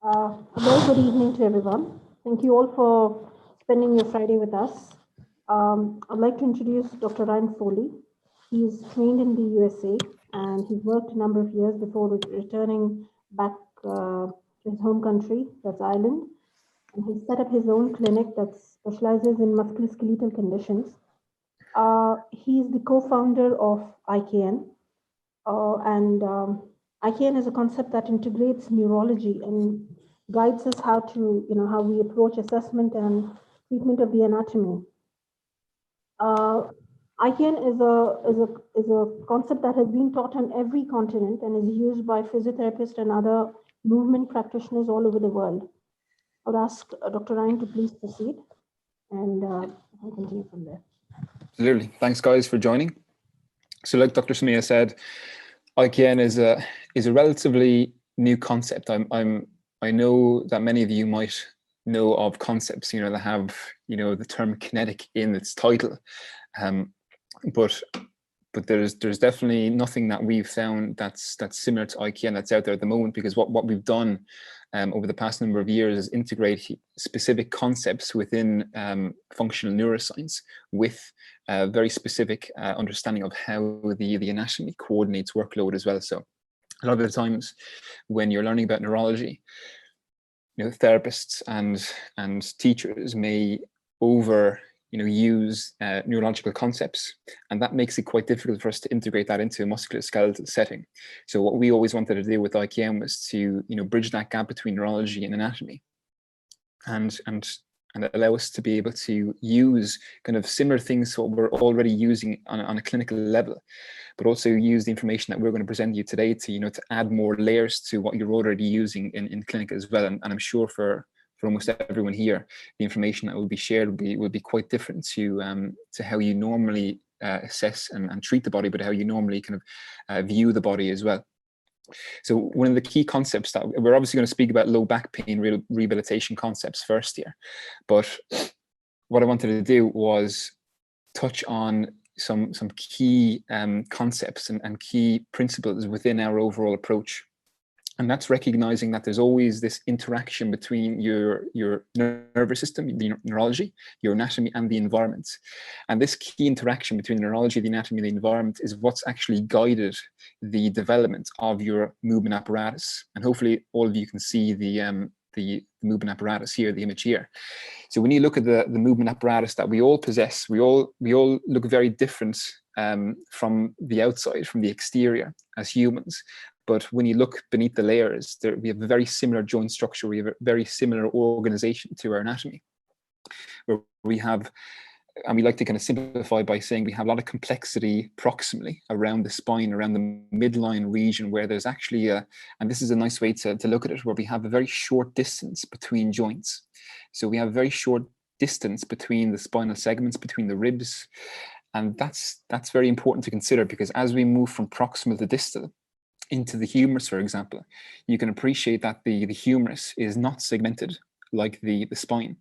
A very good evening to everyone. Thank you all for spending your Friday with us. I'd like to introduce Dr. Ryan Foley. He's trained in the USA and he's worked a number of years before returning back to his home country, that's Ireland. And he set up his own clinic that specializes in musculoskeletal conditions. He's the co-founder of IKN. IKN is a concept that integrates neurology and guides us how we approach assessment and treatment of the anatomy. IKN is a concept that has been taught on every continent and is used by physiotherapists and other movement practitioners all over the world. I would ask Dr. Ryan to please proceed, and I'll continue from there. Absolutely. Thanks, guys, for joining. So, like Dr. Samia said, IKN is a relatively new concept. I know that many of you might know of concepts, that have, the term kinetic in its title, but there's definitely nothing that we've found that's similar to IKN that's out there at the moment, because what we've done over the past number of years is integrate specific concepts within functional neuroscience with a very specific understanding of how the anatomy coordinates workload as well. So a lot of the times when you're learning about neurology, therapists and teachers may use neurological concepts, and that makes it quite difficult for us to integrate that into a musculoskeletal setting. So what we always wanted to do with IKN was to bridge that gap between neurology and anatomy, and allow us to be able to use kind of similar things to what we're already using on a clinical level, but also use the information that we're going to present you today to to add more layers to what you're already using in clinic as well. And I'm sure for almost everyone here, the information that will be shared will be quite different to how you normally assess and treat the body, but how you normally kind of view the body as well. So one of the key concepts that we're obviously going to speak about low back pain rehabilitation concepts first here, but what I wanted to do was touch on some key concepts and key principles within our overall approach. And that's recognizing that there's always this interaction between your nervous system, the neurology, your anatomy, and the environment. And this key interaction between the neurology, the anatomy, and the environment is what's actually guided the development of your movement apparatus. And hopefully all of you can see the movement apparatus here, the image here. So when you look at the movement apparatus that we all possess, we all look very different from the outside, from the exterior as humans. But when you look beneath the layers, we have a very similar joint structure. We have a very similar organization to our anatomy, where we have, and we like to kind of simplify by saying we have a lot of complexity proximally around the spine, around the midline region, where there's actually and this is a nice way to look at it, where we have a very short distance between joints. So we have a very short distance between the spinal segments, between the ribs. And that's very important to consider, because as we move from proximal to distal, into the humerus, for example, you can appreciate that the humerus is not segmented like the spine.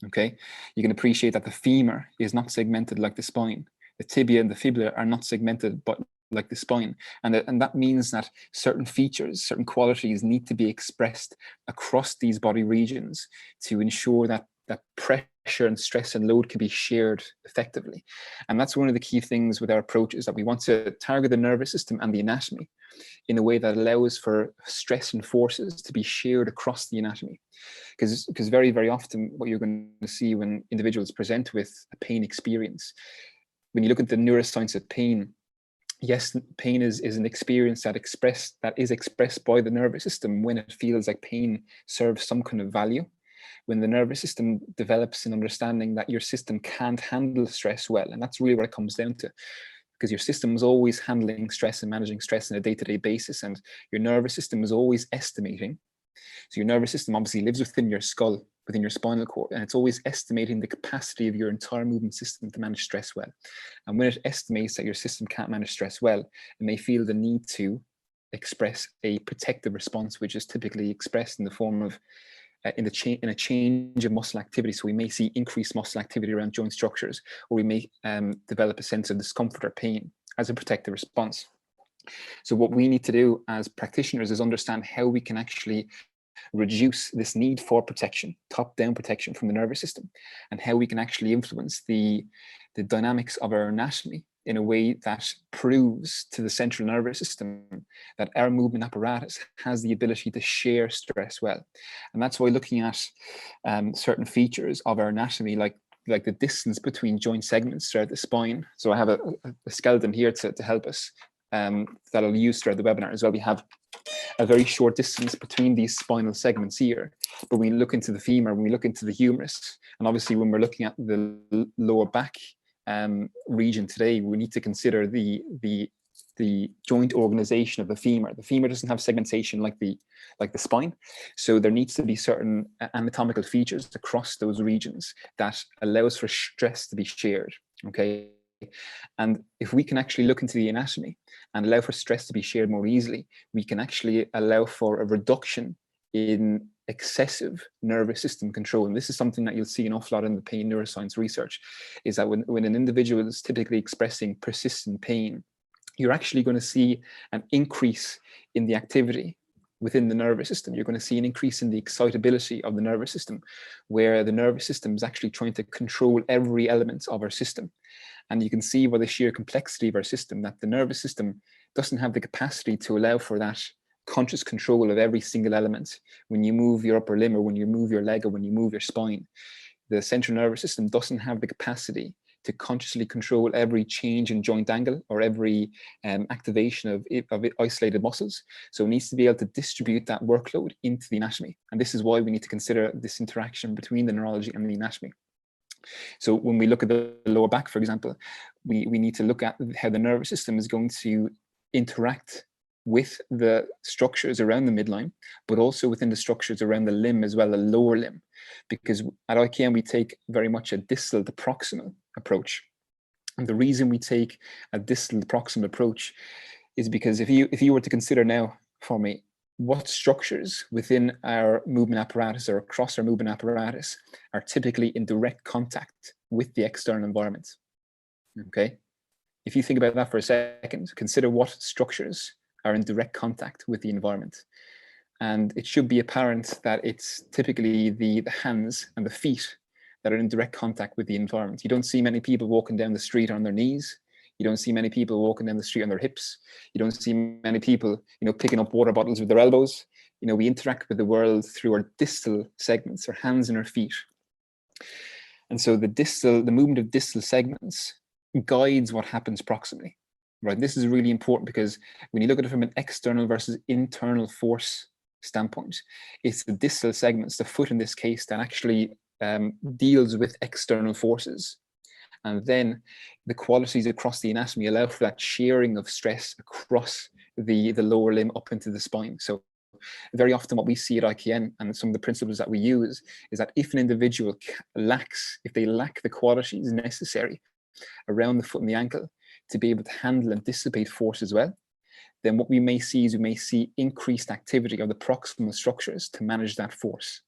Okay, you can appreciate that the femur is not segmented like the spine. The tibia and the fibula are not segmented but like the spine, and that means that certain features, certain qualities need to be expressed across these body regions to ensure that pressure and stress and load can be shared effectively. And that's one of the key things with our approach, is that we want to target the nervous system and the anatomy in a way that allows for stress and forces to be shared across the anatomy. Because very, very often what you're going to see when individuals present with a pain experience, when you look at the neuroscience of pain, yes, pain is an experience that is expressed by the nervous system when it feels like pain serves some kind of value. When the nervous system develops an understanding that your system can't handle stress well, and that's really what it comes down to, because your system is always handling stress and managing stress on a day-to-day basis, and your nervous system is always estimating. So your nervous system obviously lives within your skull, within your spinal cord, and it's always estimating the capacity of your entire movement system to manage stress well. And when it estimates that your system can't manage stress well, it may feel the need to express a protective response, which is typically expressed in the form of in a change of muscle activity. So we may see increased muscle activity around joint structures, or we may develop a sense of discomfort or pain as a protective response. So what we need to do as practitioners is understand how we can actually reduce this need for protection, top-down protection from the nervous system, and how we can actually influence the dynamics of our anatomy in a way that proves to the central nervous system that our movement apparatus has the ability to share stress well. And that's why looking at certain features of our anatomy, like the distance between joint segments throughout the spine. So I have a skeleton here to help us that I'll use throughout the webinar as well. We have a very short distance between these spinal segments here, but when we look into the femur, when we look into the humerus, and obviously when we're looking at the lower back region today, we need to consider the joint organization of the femur. The femur doesn't have segmentation like the spine, so there needs to be certain anatomical features across those regions that allows for stress to be shared. Okay, and if we can actually look into the anatomy and allow for stress to be shared more easily, we can actually allow for a reduction in excessive nervous system control. And this is something that you'll see an awful lot in the pain neuroscience research, is that when an individual is typically expressing persistent pain, you're actually going to see an increase in the activity within the nervous system. You're going to see an increase in the excitability of the nervous system, where the nervous system is actually trying to control every element of our system. And you can see by the sheer complexity of our system that the nervous system doesn't have the capacity to allow for that conscious control of every single element. When you move your upper limb, or when you move your leg, or when you move your spine, the central nervous system doesn't have the capacity to consciously control every change in joint angle or every activation of isolated muscles. So it needs to be able to distribute that workload into the anatomy. And this is why we need to consider this interaction between the neurology and the anatomy. So when we look at the lower back, for example, we need to look at how the nervous system is going to interact with the structures around the midline, but also within the structures around the limb as well, the lower limb. Because at IKN, we take very much a distal to proximal approach. And the reason we take a distal to proximal approach is because if you were to consider now for me, what structures within our movement apparatus or across our movement apparatus are typically in direct contact with the external environment? Okay, if you think about that for a second, consider what structures are in direct contact with the environment. And it should be apparent that it's typically the hands and the feet that are in direct contact with the environment. You don't see many people walking down the street on their knees. You don't see many people walking down the street on their hips. You don't see many people, picking up water bottles with their elbows. We interact with the world through our distal segments, our hands and our feet. And so the movement of distal segments guides what happens proximally, right? This is really important because when you look at it from an external versus internal force standpoint, it's the distal segments, the foot in this case, that actually deals with external forces. And then the qualities across the anatomy allow for that sharing of stress across the lower limb up into the spine. So very often what we see at IKN, and some of the principles that we use, is that if an individual if they lack the qualities necessary around the foot and the ankle to be able to handle and dissipate force as well, then what we may see is increased activity of the proximal structures to manage that force.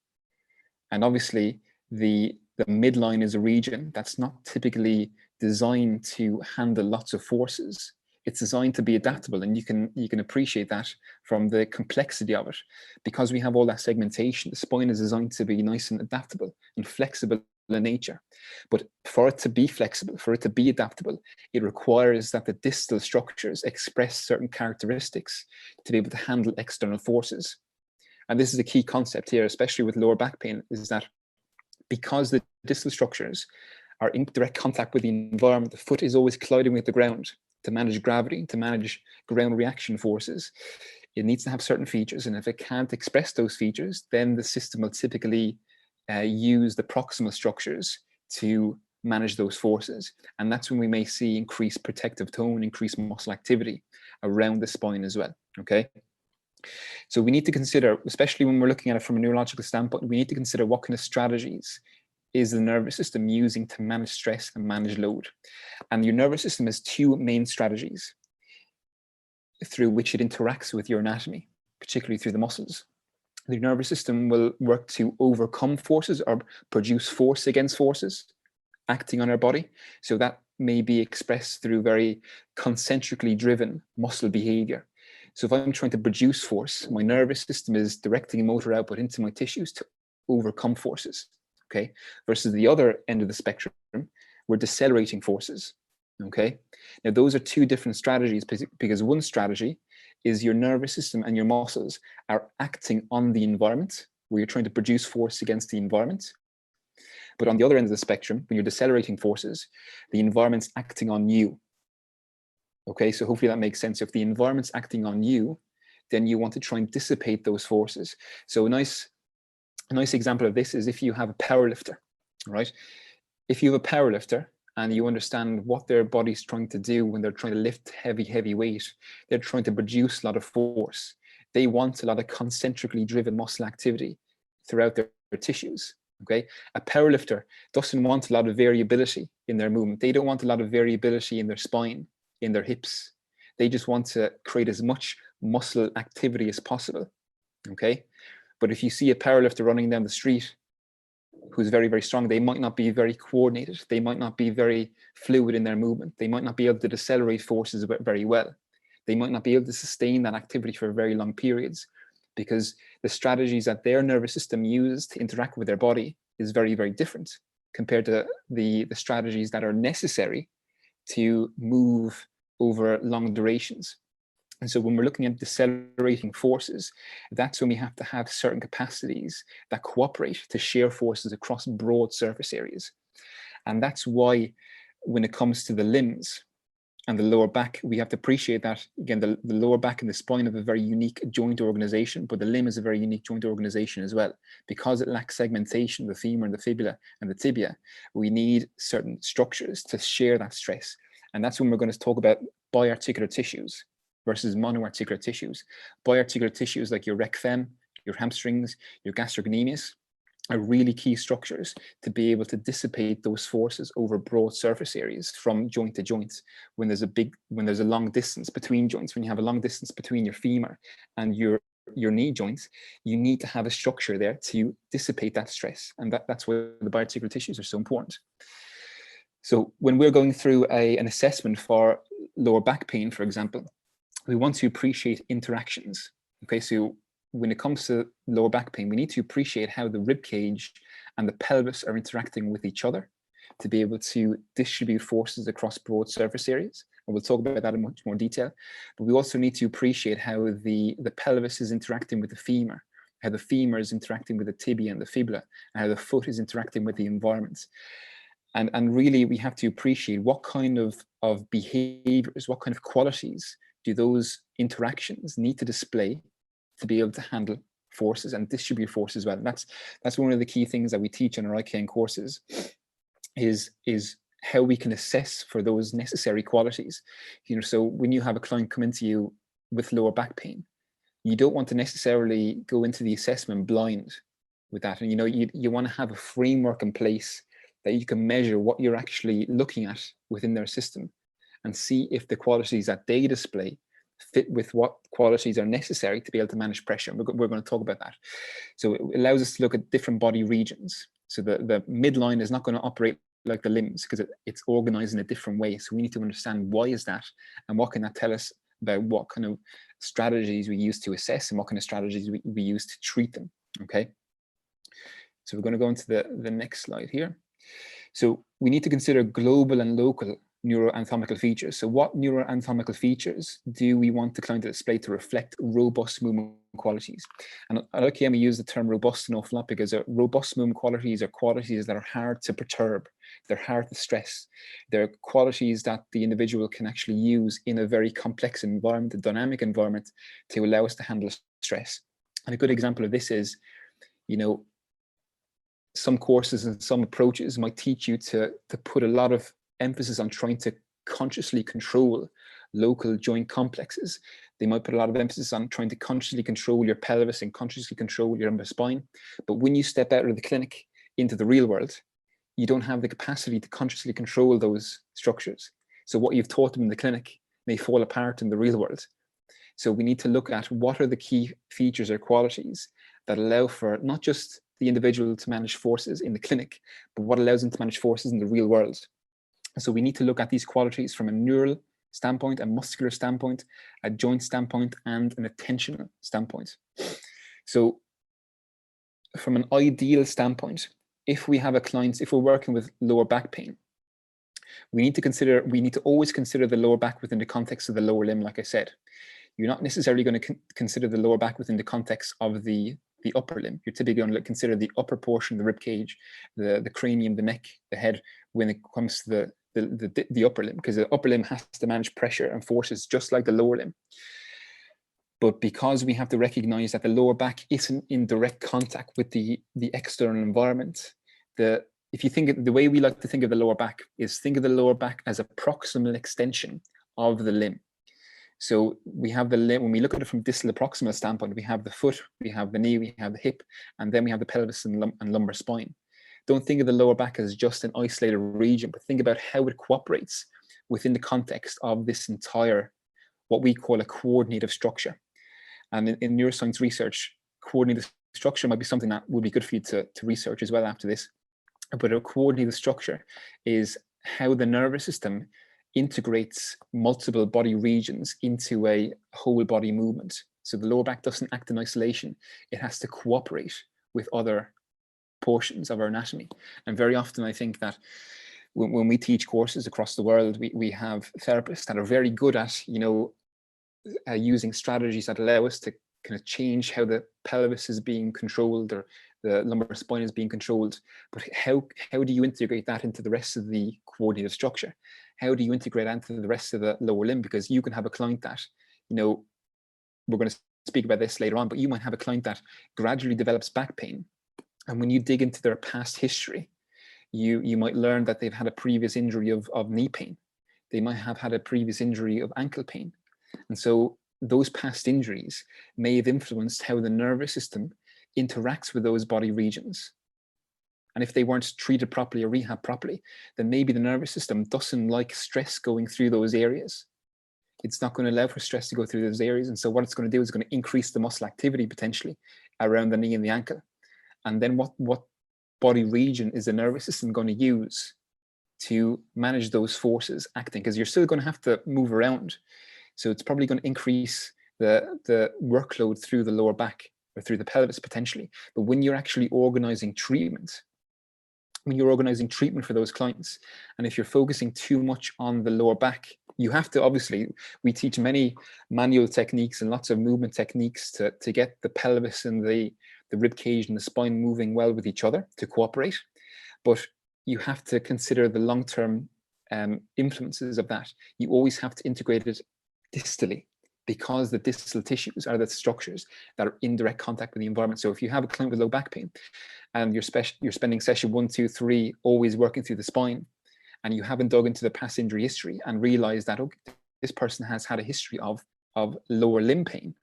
And obviously the midline is a region that's not typically designed to handle lots of forces. It's designed to be adaptable, and you can appreciate that from the complexity of it. Because we have all that segmentation, the spine is designed to be nice and adaptable and flexible in nature. But for it to be flexible, for it to be adaptable, it requires that the distal structures express certain characteristics to be able to handle external forces. And this is a key concept here, especially with lower back pain, is that because the distal structures are in direct contact with the environment, the foot is always colliding with the ground to manage gravity, to manage ground reaction forces. It needs to have certain features, and if it can't express those features, then the system will typically use the proximal structures to manage those forces. And that's when we may see increased protective tone, increased muscle activity around the spine as well, okay? So we need to consider, especially when we're looking at it from a neurological standpoint, we need to consider what kind of strategies is the nervous system using to manage stress and manage load. And your nervous system has two main strategies through which it interacts with your anatomy, particularly through the muscles. The nervous system will work to overcome forces or produce force against forces acting on our body. So that may be expressed through very concentrically driven muscle behavior. So if I'm trying to produce force, my nervous system is directing motor output into my tissues to overcome forces, okay? Versus the other end of the spectrum, we're decelerating forces, okay? Now, those are two different strategies, because one strategy is your nervous system and your muscles are acting on the environment, where you're trying to produce force against the environment. But on the other end of the spectrum, when you're decelerating forces, the environment's acting on you. Okay, so hopefully that makes sense. If the environment's acting on you, then you want to try and dissipate those forces. So a nice example of this is if you have a power lifter, right? If you have a power lifter and you understand what their body's trying to do when they're trying to lift heavy weight, they're trying to produce a lot of force. They want a lot of concentrically driven muscle activity throughout their tissues. Okay, a powerlifter doesn't want a lot of variability in their movement. They don't want a lot of variability in their spine, in their hips. They just want to create as much muscle activity as possible. Okay, but if you see a powerlifter running down the street who's very strong, they might not be very coordinated. They might not be very fluid in their movement. They might not be able to decelerate forces very well. They might not be able to sustain that activity for very long periods, because the strategies that their nervous system uses to interact with their body is very different compared to the strategies that are necessary to move over long durations. And so when we're looking at decelerating forces, that's when we have to have certain capacities that cooperate to share forces across broad surface areas. And that's why when it comes to the limbs and the lower back, we have to appreciate that, again, the lower back and the spine have a very unique joint organization, but the limb is a very unique joint organization as well. Because it lacks segmentation, the femur and the fibula and the tibia, we need certain structures to share that stress. And that's when we're going to talk about biarticular tissues versus monoarticular tissues. Biarticular tissues like your rec fem, your hamstrings, your gastrocnemius, are really key structures to be able to dissipate those forces over broad surface areas from joint to joint. When there's a long distance between joints, when you have a long distance between your femur and your knee joints, you need to have a structure there to dissipate that stress. And that's why the biarticular tissues are so important. So when we're going through an assessment for lower back pain, for example, we want to appreciate interactions. Okay, so when it comes to lower back pain, we need to appreciate how the rib cage and the pelvis are interacting with each other to be able to distribute forces across broad surface areas. And we'll talk about that in much more detail. But we also need to appreciate how the pelvis is interacting with the femur, how the femur is interacting with the tibia and the fibula, and how the foot is interacting with the environment. And really, we have to appreciate what kind of behaviors, what kind of qualities do those interactions need to display to be able to handle forces and distribute forces well. And that's one of the key things that we teach in our IKN courses is how we can assess for those necessary qualities. So when you have a client come into you with lower back pain, you don't want to necessarily go into the assessment blind with that. And you want to have a framework in place that you can measure what you're actually looking at within their system and see if the qualities that they display fit with what qualities are necessary to be able to manage pressure. We're going to talk about that. So it allows us to look at different body regions. So the midline is not going to operate like the limbs because it's organized in a different way. So we need to understand why is that, and what can that tell us about what kind of strategies we use to assess and what kind of strategies we use to treat them. Okay. So we're going to go into the next slide here. So we need to consider global and local neuroanatomical features. So what neuroanatomical features do we want the client to display to reflect robust movement qualities? And at IKN, we use the term robust an awful lot because robust movement qualities are qualities that are hard to perturb. They're hard to stress. They're qualities that the individual can actually use in a very complex environment, a dynamic environment, to allow us to handle stress. And a good example of this is, some courses and some approaches might teach you to put a lot of emphasis on trying to consciously control local joint complexes. They might put a lot of emphasis on trying to consciously control your pelvis and consciously control your lumbar spine. But when you step out of the clinic into the real world, you don't have the capacity to consciously control those structures. So what you've taught them in the clinic may fall apart in the real world. So we need to look at what are the key features or qualities that allow for not just the individual to manage forces in the clinic, but what allows them to manage forces in the real world. So we need to look at these qualities from a neural, standpoint, a muscular standpoint, a joint standpoint, and an attentional standpoint. So from an ideal standpoint, if we have a client, if we're working with lower back pain, we need to always consider the lower back within the context of the lower limb. Like I said, you're not necessarily going to consider the lower back within the context of the upper limb. You're typically going to consider the upper portion of the rib cage, the cranium, the neck, the head, when it comes to the upper limb, because the upper limb has to manage pressure and forces just like the lower limb. But because we have to recognize that the lower back isn't in direct contact with the external environment, if you think the way we like to think of the lower back is think of the lower back as a proximal extension of the limb. So we have the limb, when we look at it from distal to proximal standpoint, we have the foot, we have the knee, we have the hip, and then we have the pelvis and lumbar spine. Don't think of the lower back as just an isolated region, but think about how it cooperates within the context of this entire, what we call a coordinative structure. And in neuroscience research, coordinative structure might be something that would be good for you to research as well after this. But a coordinative structure is how the nervous system integrates multiple body regions into a whole body movement. So the lower back doesn't act in isolation. It has to cooperate with other portions of our anatomy. And very often I think that when we teach courses across the world, we have therapists that are very good at, using strategies that allow us to kind of change how the pelvis is being controlled or the lumbar spine is being controlled. But how do you integrate that into the rest of the coordinative structure? How do you integrate that into the rest of the lower limb? Because you can have a client that, we're going to speak about this later on, but you might have a client that gradually develops back pain. And when you dig into their past history, you might learn that they've had a previous injury of knee pain. They might have had a previous injury of ankle pain. And so those past injuries may have influenced how the nervous system interacts with those body regions. And if they weren't treated properly or rehabbed properly, then maybe the nervous system doesn't like stress going through those areas. It's not going to allow for stress to go through those areas. And so what it's going to do is going to increase the muscle activity potentially around the knee and the ankle. And then what body region is the nervous system going to use to manage those forces acting? Because you're still going to have to move around. So it's probably going to increase the workload through the lower back or through the pelvis potentially. But when you're actually organizing treatment, for those clients, and if you're focusing too much on the lower back, you have to, obviously, we teach many manual techniques and lots of movement techniques to get the pelvis and the rib cage and the spine moving well with each other to cooperate. But you have to consider the long-term influences of that. You always have to integrate it distally, because the distal tissues are the structures that are in direct contact with the environment. So if you have a client with low back pain and you're spending session 1, 2, 3 always working through the spine, and you haven't dug into the past injury history and realized that, okay, this person has had a history of lower limb pain,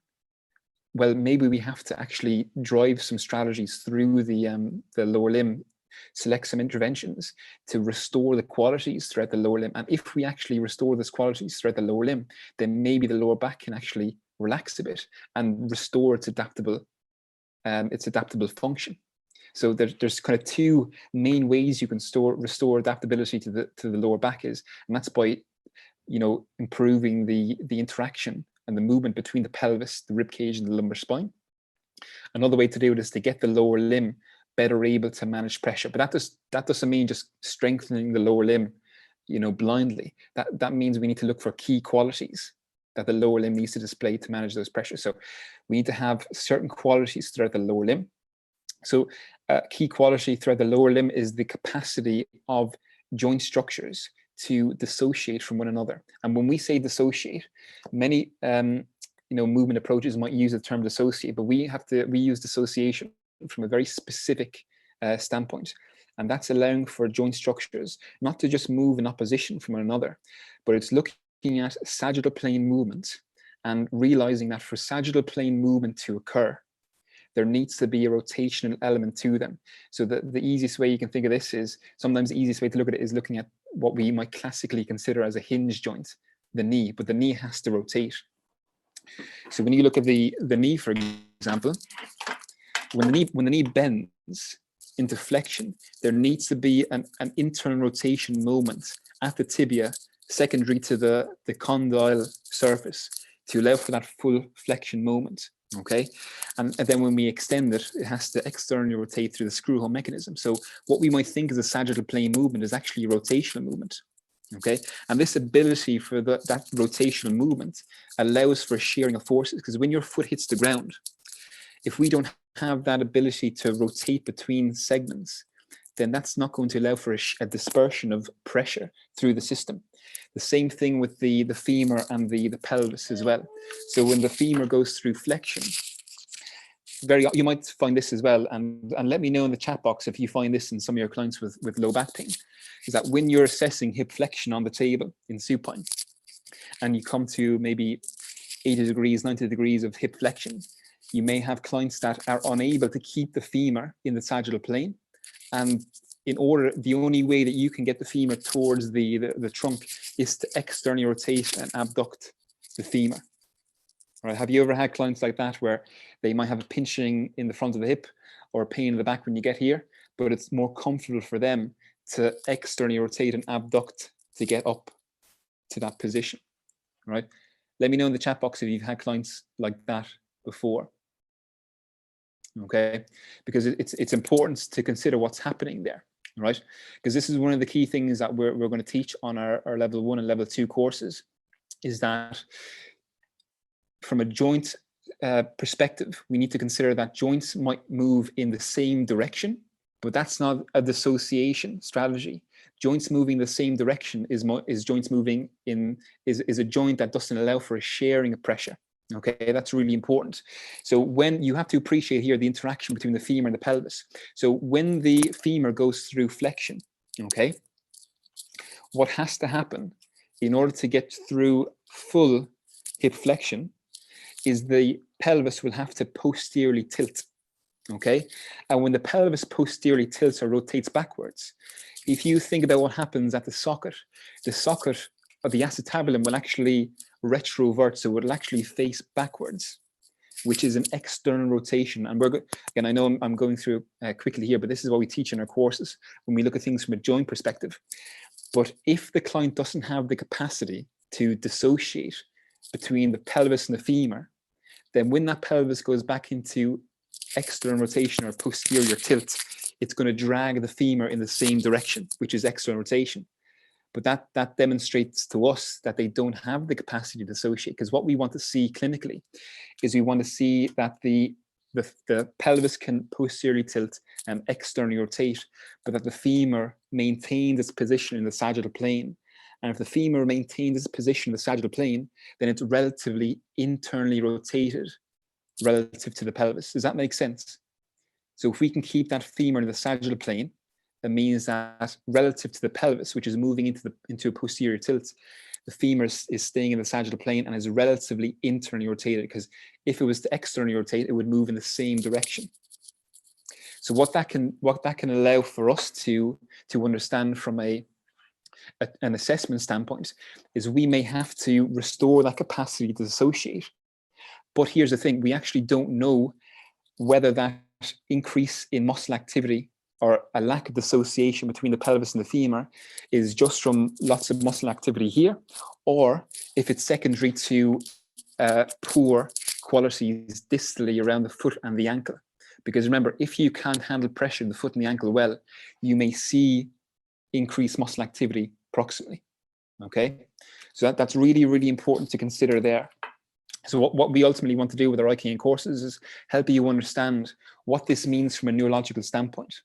well, maybe we have to actually drive some strategies through the lower limb, select some interventions to restore the qualities throughout the lower limb. And if we actually restore those qualities throughout the lower limb, then maybe the lower back can actually relax a bit and restore its adaptable function. So there's kind of two main ways you can restore adaptability to the lower back and that's by improving the interaction and the movement between the pelvis, the rib cage, and the lumbar spine. Another way to do it is to get the lower limb better able to manage pressure. But that doesn't mean just strengthening the lower limb, blindly. That means we need to look for key qualities that the lower limb needs to display to manage those pressures. So we need to have certain qualities throughout the lower limb. So a key quality throughout the lower limb is the capacity of joint structures to dissociate from one another. And when we say dissociate, many movement approaches might use the term dissociate, but we use dissociation from a very specific standpoint, and that's allowing for joint structures not to just move in opposition from one another, but it's looking at sagittal plane movement and realizing that for sagittal plane movement to occur, there needs to be a rotational element to them. So the easiest way you can think of this is, sometimes the easiest way to look at it is looking at what we might classically consider as a hinge joint, the knee, but the knee has to rotate. So when you look at the knee, for example, when the knee bends into flexion, there needs to be an internal rotation moment at the tibia secondary to the condyle surface to allow for that full flexion moment. Okay, and then when we extend it, it has to externally rotate through the screw hole mechanism. So what we might think is a sagittal plane movement is actually a rotational movement. Okay, and this ability for that rotational movement allows for sharing of forces, because when your foot hits the ground, if we don't have that ability to rotate between segments, then that's not going to allow for a dispersion of pressure through the system. The same thing with the femur and the pelvis as well. So when the femur goes through flexion, you might find this as well, and let me know in the chat box if you find this in some of your clients with low back pain, is that when you're assessing hip flexion on the table in supine, and you come to maybe 80 degrees, 90 degrees of hip flexion, you may have clients that are unable to keep the femur in the sagittal plane. And the only way that you can get the femur towards the trunk is to externally rotate and abduct the femur. Right? Have you ever had clients like that where they might have a pinching in the front of the hip or a pain in the back when you get here, but it's more comfortable for them to externally rotate and abduct to get up to that position, right? Let me know in the chat box if you've had clients like that before. Okay, because it's important to consider what's happening there, right? Because this is one of the key things that we're going to teach on our level 1 and level 2 courses, is that from a joint perspective, we need to consider that joints might move in the same direction, but that's not a dissociation strategy. Joints moving the same direction is joints moving is a joint that doesn't allow for a sharing of pressure. Okay, that's really important. So when you have to appreciate here the interaction between the femur and the pelvis. So when the femur goes through flexion, okay, what has to happen in order to get through full hip flexion is the pelvis will have to posteriorly tilt. Okay, and when the pelvis posteriorly tilts or rotates backwards, if you think about what happens at the socket of the acetabulum will actually retrovert, so it will actually face backwards, which is an external rotation. And again, I know I'm going through quickly here, but this is what we teach in our courses when we look at things from a joint perspective. But if the client doesn't have the capacity to dissociate between the pelvis and the femur, then when that pelvis goes back into external rotation or posterior tilt, it's going to drag the femur in the same direction, which is external rotation. But that demonstrates to us that they don't have the capacity to dissociate, because what we want to see clinically is we want to see that the pelvis can posteriorly tilt and externally rotate, but that the femur maintains its position in the sagittal plane. And if the femur maintains its position in the sagittal plane, then it's relatively internally rotated relative to the pelvis. Does that make sense? So if we can keep that femur in the sagittal plane, that means that relative to the pelvis, which is moving into a posterior tilt, the femur is staying in the sagittal plane and is relatively internally rotated, because if it was to externally rotate, it would move in the same direction. So what that can allow for us to understand from an assessment standpoint is we may have to restore that capacity to dissociate. But here's the thing, we actually don't know whether that increase in muscle activity or a lack of dissociation between the pelvis and the femur is just from lots of muscle activity here, or if it's secondary to poor qualities distally around the foot and the ankle. Because remember, if you can't handle pressure in the foot and the ankle well, you may see increased muscle activity proximally. Okay, so that's really, really important to consider there. So what we ultimately want to do with our IKN courses is help you understand what this means from a neurological standpoint.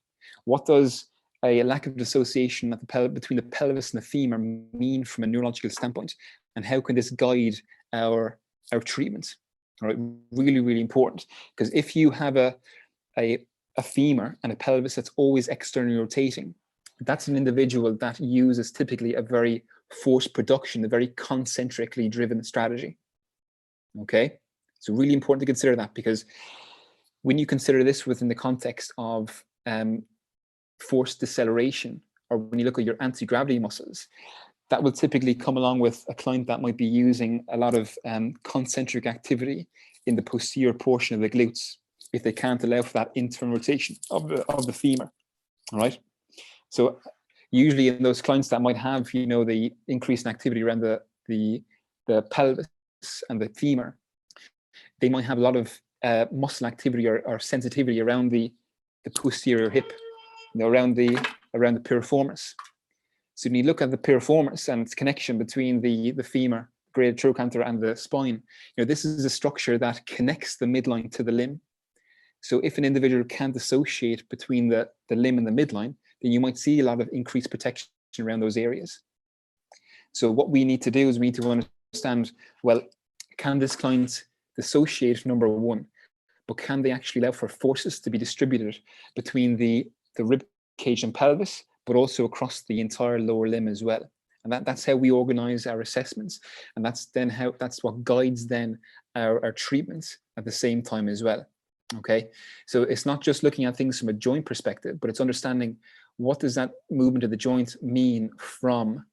What does a lack of dissociation between the pelvis and the femur mean from a neurological standpoint? And how can this guide our treatment? All right, really, really important. Because if you have a femur and a pelvis that's always externally rotating, that's an individual that uses typically a very force production, a very concentrically driven strategy. Okay, so really important to consider that, because when you consider this within the context of force deceleration, or when you look at your anti-gravity muscles, that will typically come along with a client that might be using a lot of concentric activity in the posterior portion of the glutes, if they can't allow for that internal rotation of the femur. All right, so Usually in those clients that might have, you know, the increase in activity around the pelvis and the femur, they might have a lot of muscle activity or sensitivity around the posterior hip, you know, around the piriformis. So when you look at the piriformis and its connection between the femur, greater trochanter, and the spine, you know, this is a structure that connects the midline to the limb. So if an individual can't dissociate between the limb and the midline, then you might see a lot of increased protection around those areas. So what we need to do is we need to understand, well, can this client dissociate, number one, but can they actually allow for forces to be distributed between the rib cage and pelvis, but also across the entire lower limb as well? And that's how we organize our assessments. And that's what guides then our treatments at the same time as well. Okay, so it's not just looking at things from a joint perspective, but it's understanding what does that movement of the joint mean from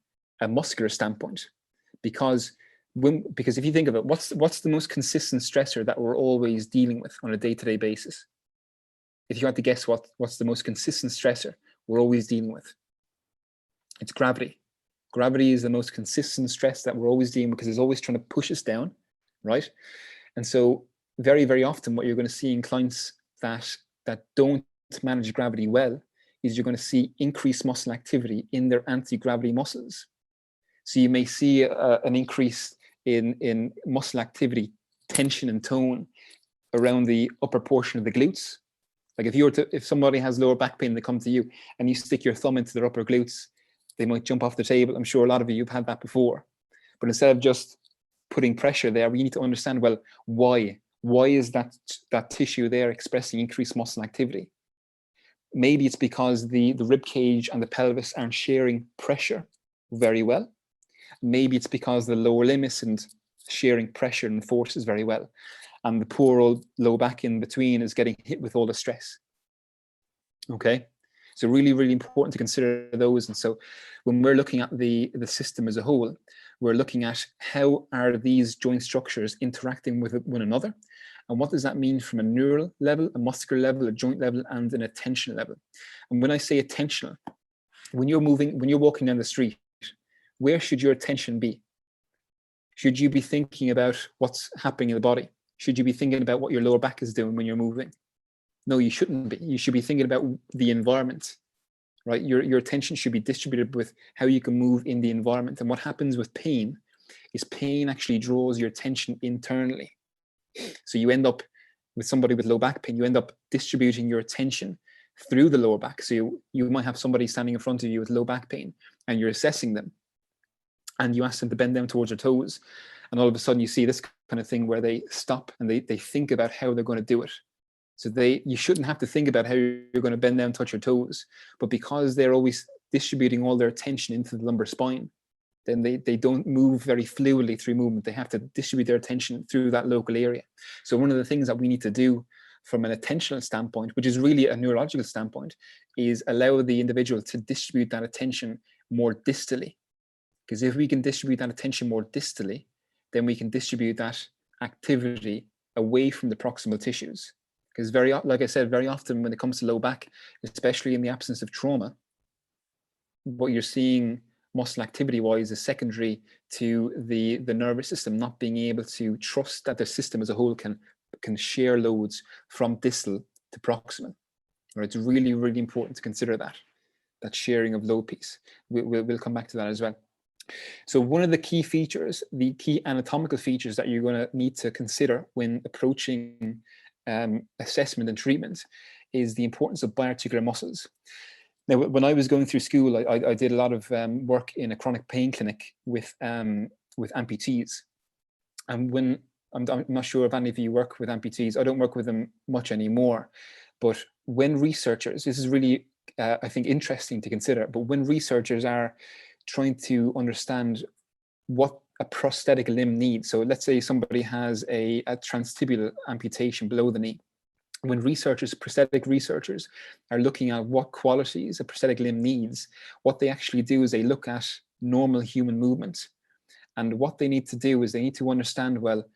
a muscular standpoint. Because if you think of it, what's the most consistent stressor that we're always dealing with on a day-to-day basis? If you had to guess what's the most consistent stressor we're always dealing with, it's gravity. Gravity is the most consistent stress that we're always dealing with, because it's always trying to push us down, right? And so very, very often what you're going to see in clients that don't manage gravity well is you're going to see increased muscle activity in their anti-gravity muscles. So you may see an increase in muscle activity, tension and tone around the upper portion of the glutes. Like if somebody has lower back pain, they come to you and you stick your thumb into their upper glutes, they might jump off the table. I'm sure a lot of you've had that before. But instead of just putting pressure there, we need to understand, well, why? Why is that tissue there expressing increased muscle activity? Maybe it's because the rib cage and the pelvis aren't sharing pressure very well. Maybe it's because the lower limb isn't sharing pressure and forces very well, and the poor old low back in between is getting hit with all the stress. Okay, so really, really important to consider those. And so when we're looking at the system as a whole, we're looking at how are these joint structures interacting with one another, and what does that mean from a neural level, a muscular level, a joint level, and an attentional level. And when I say attentional, when you're walking down the street, where should your attention be? Should you be thinking about what's happening in the body? Should you be thinking about what your lower back is doing when you're moving? No, you shouldn't be. You should be thinking about the environment, right? Your attention should be distributed with how you can move in the environment. And what happens with pain is pain actually draws your attention internally. So you end up with somebody with low back pain, you end up distributing your attention through the lower back. So you might have somebody standing in front of you with low back pain and you're assessing them, and you ask them to bend down towards their toes, and all of a sudden you see this kind of thing where they stop and they think about how they're going to do it. So you shouldn't have to think about how you're going to bend down, touch your toes, but because they're always distributing all their attention into the lumbar spine, then they don't move very fluidly through movement. They have to distribute their attention through that local area. So one of the things that we need to do from an attentional standpoint, which is really a neurological standpoint, is allow the individual to distribute that attention more distally. Because if we can distribute that attention more distally, then we can distribute that activity away from the proximal tissues. Because like I said, very often when it comes to low back, especially in the absence of trauma, what you're seeing muscle activity wise is secondary to the nervous system not being able to trust that the system as a whole can share loads from distal to proximal. Right? It's really, really important to consider that sharing of load piece. We'll come back to that as well. So one of the key features, the key anatomical features that you're going to need to consider when approaching assessment and treatment is the importance of biarticular muscles. Now, when I was going through school, I did a lot of work in a chronic pain clinic with amputees. And when I'm not sure if any of you work with amputees, I don't work with them much anymore. But when researchers, this is really, I think, interesting to consider, but when researchers are trying to understand what a prosthetic limb needs. So let's say somebody has a transtibial amputation below the knee. When prosthetic researchers are looking at what qualities a prosthetic limb needs, what they actually do is they look at normal human movement. And what they need to do is they need to understand, well,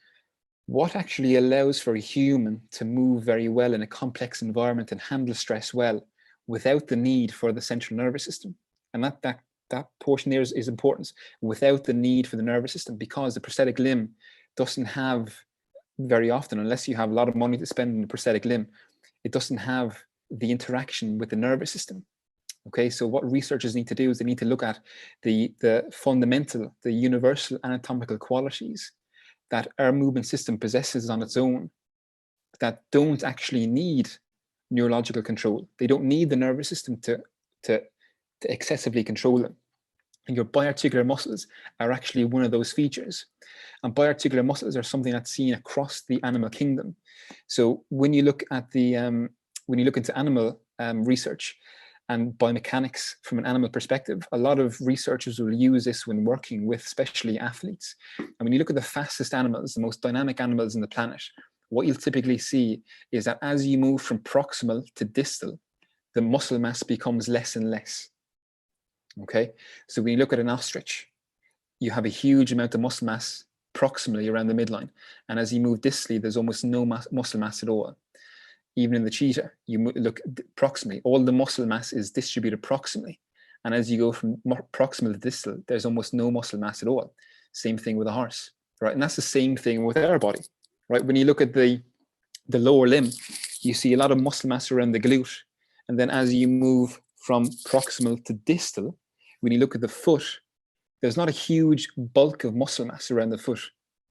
what actually allows for a human to move very well in a complex environment and handle stress well without the need for the central nervous system. And that portion there is important, without the need for the nervous system, because the prosthetic limb doesn't have, very often, unless you have a lot of money to spend on a prosthetic limb, it doesn't have the interaction with the nervous system. Okay, so what researchers need to do is they need to look at the fundamental, the universal anatomical qualities that our movement system possesses on its own, that don't actually need neurological control. They don't need the nervous system to excessively control them. And your biarticular muscles are actually one of those features. And biarticular muscles are something that's seen across the animal kingdom. So when you look at the when you look into animal research and biomechanics from an animal perspective, a lot of researchers will use this when working with especially athletes. And when you look at the fastest animals, the most dynamic animals on the planet, what you'll typically see is that as you move from proximal to distal, the muscle mass becomes less and less. Okay, so when you look at an ostrich, you have a huge amount of muscle mass proximally around the midline, and as you move distally, there's almost no muscle mass at all. Even in the cheetah, you look proximally, all the muscle mass is distributed proximally, and as you go from proximal to distal, there's almost no muscle mass at all. Same thing with a horse, right? And that's the same thing with our body, right? When you look at the lower limb, you see a lot of muscle mass around the glute, and then as you move from proximal to distal, when you look at the foot, there's not a huge bulk of muscle mass around the foot.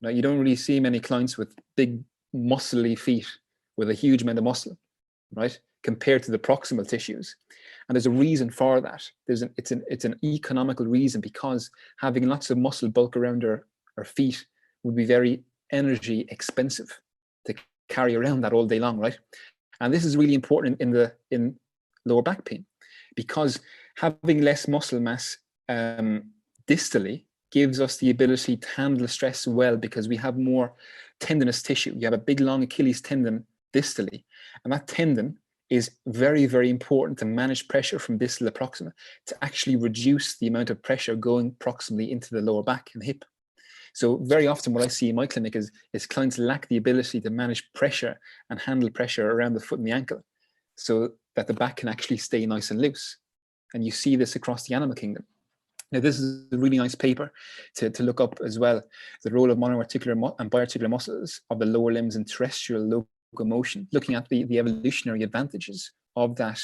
Now, you don't really see many clients with big muscly feet with a huge amount of muscle, right, compared to the proximal tissues. And there's a reason for that. It's an economical reason, because having lots of muscle bulk around our feet would be very energy expensive to carry around that all day long, right? And this is really important in lower back pain, because having less muscle mass distally gives us the ability to handle stress well, because we have more tendinous tissue. You have a big long Achilles tendon distally, and that tendon is very, very important to manage pressure from distal to proximal, to actually reduce the amount of pressure going proximally into the lower back and hip. So very often what I see in my clinic is clients lack the ability to manage pressure and handle pressure around the foot and the ankle, so that the back can actually stay nice and loose. And you see this across the animal kingdom. Now, this is a really nice paper to look up as well, the role of monoarticular and biarticular muscles of the lower limbs in terrestrial locomotion, looking at the evolutionary advantages of that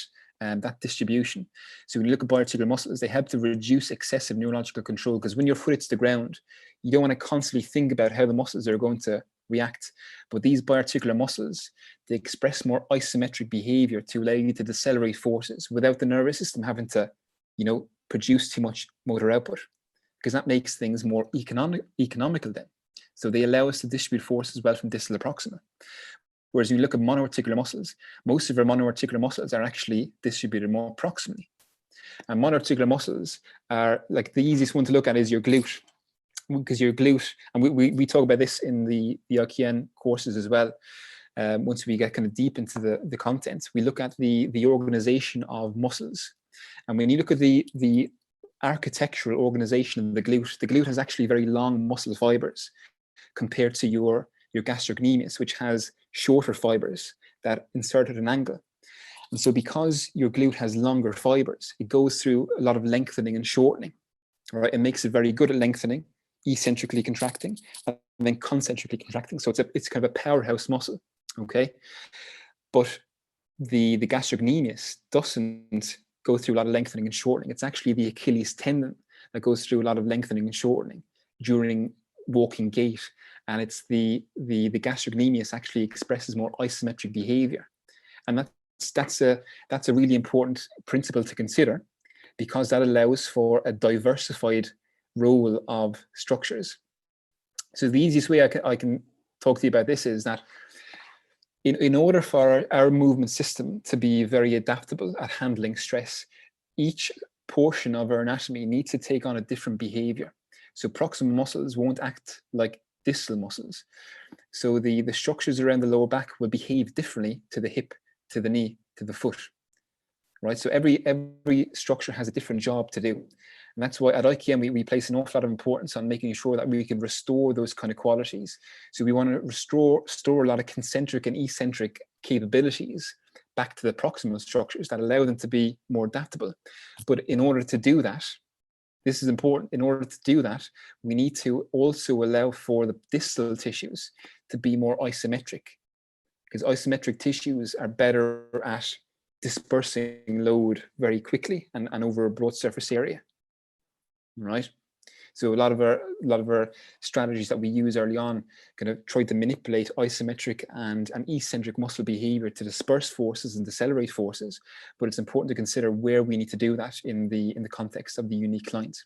distribution. So when you look at biarticular muscles, they help to reduce excessive neurological control, because when your foot hits the ground, you don't want to constantly think about how the muscles are going to react. But these biarticular muscles, they express more isometric behavior to allow you to decelerate forces without the nervous system having to, produce too much motor output, because that makes things more economical then. So they allow us to distribute forces well from distal to proximal. Whereas when you look at monoarticular muscles, most of our monoarticular muscles are actually distributed more proximally. And monoarticular muscles are, like, the easiest one to look at is your glute, because your glute, and we talk about this in the IKN courses as well. Once we get kind of deep into the content, we look at the organization of muscles. And when you look at the architectural organization of the glute has actually very long muscle fibers compared to your gastrocnemius, which has shorter fibers that insert at an angle. And so because your glute has longer fibers, it goes through a lot of lengthening and shortening, right? It makes it very good at lengthening, eccentrically contracting, and then concentrically contracting. So it's kind of a powerhouse muscle, okay? But the gastrocnemius doesn't go through a lot of lengthening and shortening. It's actually the Achilles tendon that goes through a lot of lengthening and shortening during walking gait. And it's the gastrocnemius actually expresses more isometric behavior. And that's a really important principle to consider, because that allows for a diversified role of structures. So the easiest way I can talk to you about this is that in order for our movement system to be very adaptable at handling stress, each portion of our anatomy needs to take on a different behavior. So proximal muscles won't act like distal muscles. So the structures around the lower back will behave differently to the hip, to the knee, to the foot, right? So every structure has a different job to do. And that's why at IKN, we place an awful lot of importance on making sure that we can restore those kind of qualities. So we want to store a lot of concentric and eccentric capabilities back to the proximal structures that allow them to be more adaptable. But in order to do that, this is important, in order to do that, we need to also allow for the distal tissues to be more isometric, because isometric tissues are better at dispersing load very quickly and over a broad surface area, right? So a lot of our strategies that we use early on kind of try to manipulate isometric and eccentric muscle behavior to disperse forces and decelerate forces, but it's important to consider where we need to do that in the context of the unique client.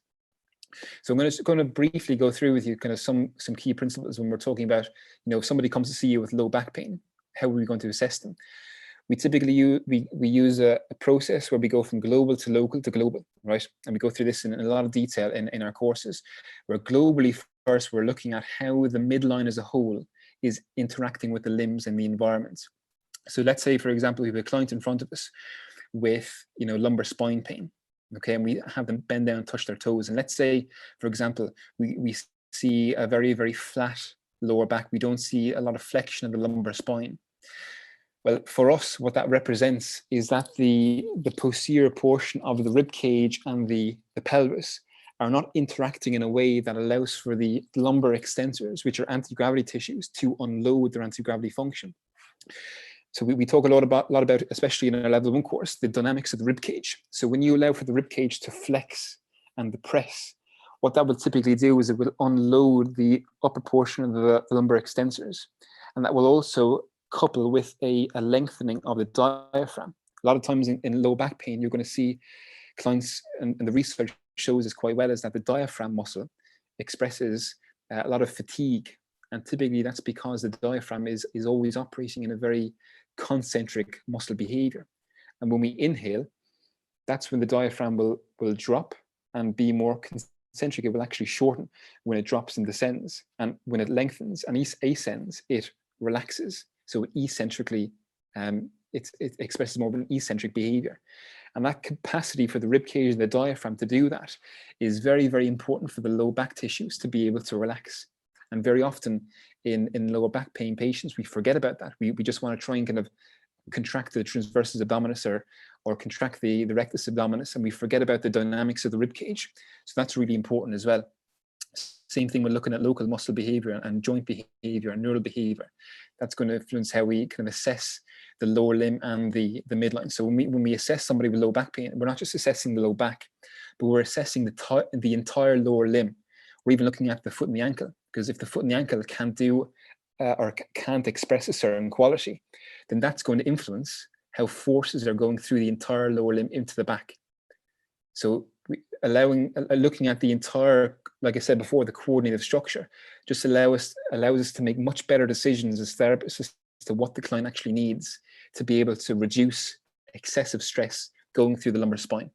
So I'm going to briefly go through with you kind of some key principles when we're talking about, if somebody comes to see you with low back pain, how are we going to assess them? We typically use a process where we go from global to local to global, right? And we go through this in a lot of detail in our courses, where globally first we're looking at how the midline as a whole is interacting with the limbs and the environment. So let's say, for example, we have a client in front of us with lumbar spine pain, okay, and we have them bend down and touch their toes. And let's say, for example, we see a very, very flat lower back. We don't see a lot of flexion of the lumbar spine. Well, for us, what that represents is that the posterior portion of the rib cage and the pelvis are not interacting in a way that allows for the lumbar extensors, which are anti-gravity tissues, to unload their anti-gravity function. So we talk a lot about, especially in our level 1 course, the dynamics of the rib cage. So when you allow for the rib cage to flex and depress, what that will typically do is it will unload the upper portion of the lumbar extensors, and that will also couple with a lengthening of the diaphragm. A lot of times in low back pain, you're going to see clients, and the research shows this quite well, is that the diaphragm muscle expresses a lot of fatigue. And typically that's because the diaphragm is always operating in a very concentric muscle behavior. And when we inhale, that's when the diaphragm will drop and be more concentric. It will actually shorten when it drops and descends. And when it lengthens and ascends, it relaxes. So eccentrically, it expresses more of an eccentric behavior. And that capacity for the rib cage and the diaphragm to do that is very, very important for the low back tissues to be able to relax. And very often in lower back pain patients, we forget about that. We just want to try and kind of contract the transversus abdominis or contract the rectus abdominis, and we forget about the dynamics of the rib cage. So that's really important as well. Same thing when looking at local muscle behavior and joint behavior and neural behavior. That's going to influence how we kind of assess the lower limb and the midline. So when we assess somebody with low back pain, we're not just assessing the low back, but we're assessing the entire lower limb. We're even looking at the foot and the ankle, because if the foot and the ankle can't do or can't express a certain quality, then that's going to influence how forces are going through the entire lower limb into the back. So looking at the entire, like I said before, the coordinative structure just allows us to make much better decisions as therapists as to what the client actually needs to be able to reduce excessive stress going through the lumbar spine.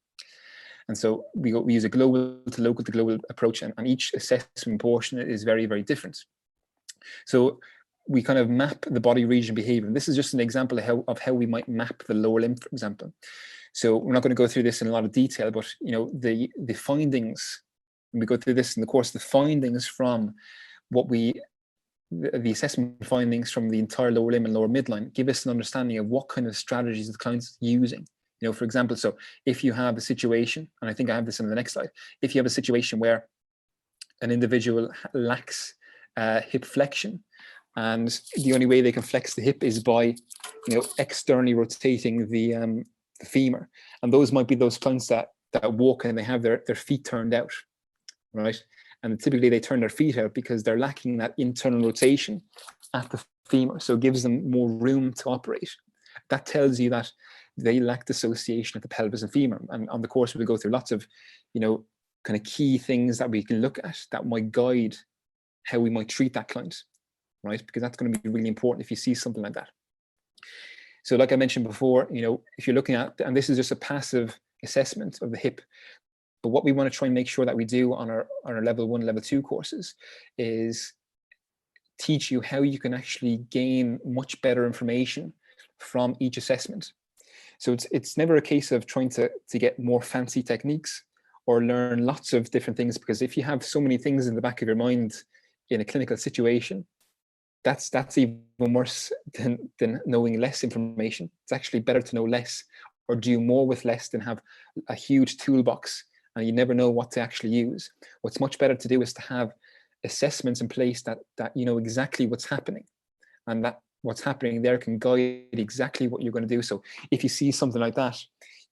And so we use a global to local to global approach, and each assessment portion is very, very different. So we kind of map the body region behavior. And this is just an example of how we might map the lower limb, for example. So we're not going to go through this in a lot of detail, but the findings, when we go through this in the course, the findings from the assessment findings from the entire lower limb and lower midline give us an understanding of what kind of strategies the client's using. For example, so if you have a situation, and I think I have this in the next slide, if you have a situation where an individual lacks hip flexion, and the only way they can flex the hip is by externally rotating the femur, and those might be those clients that walk and they have their feet turned out, right? And typically they turn their feet out because they're lacking that internal rotation at the femur, so it gives them more room to operate. That tells you that they lack dissociation at the pelvis and femur. And on the course, we go through lots of, kind of key things that we can look at that might guide how we might treat that client, right? Because that's going to be really important if you see something like that. So like I mentioned before, if you're looking at, and this is just a passive assessment of the hip, but what we want to try and make sure that we do on our level 1, level 2 courses is teach you how you can actually gain much better information from each assessment. So it's never a case of trying to get more fancy techniques or learn lots of different things, because if you have so many things in the back of your mind in a clinical situation, that's even worse than knowing less information. It's actually better to know less or do more with less than have a huge toolbox and you never know what to actually use. What's much better to do is to have assessments in place that you know exactly what's happening, and that what's happening there can guide exactly what you're going to do. So if you see something like that,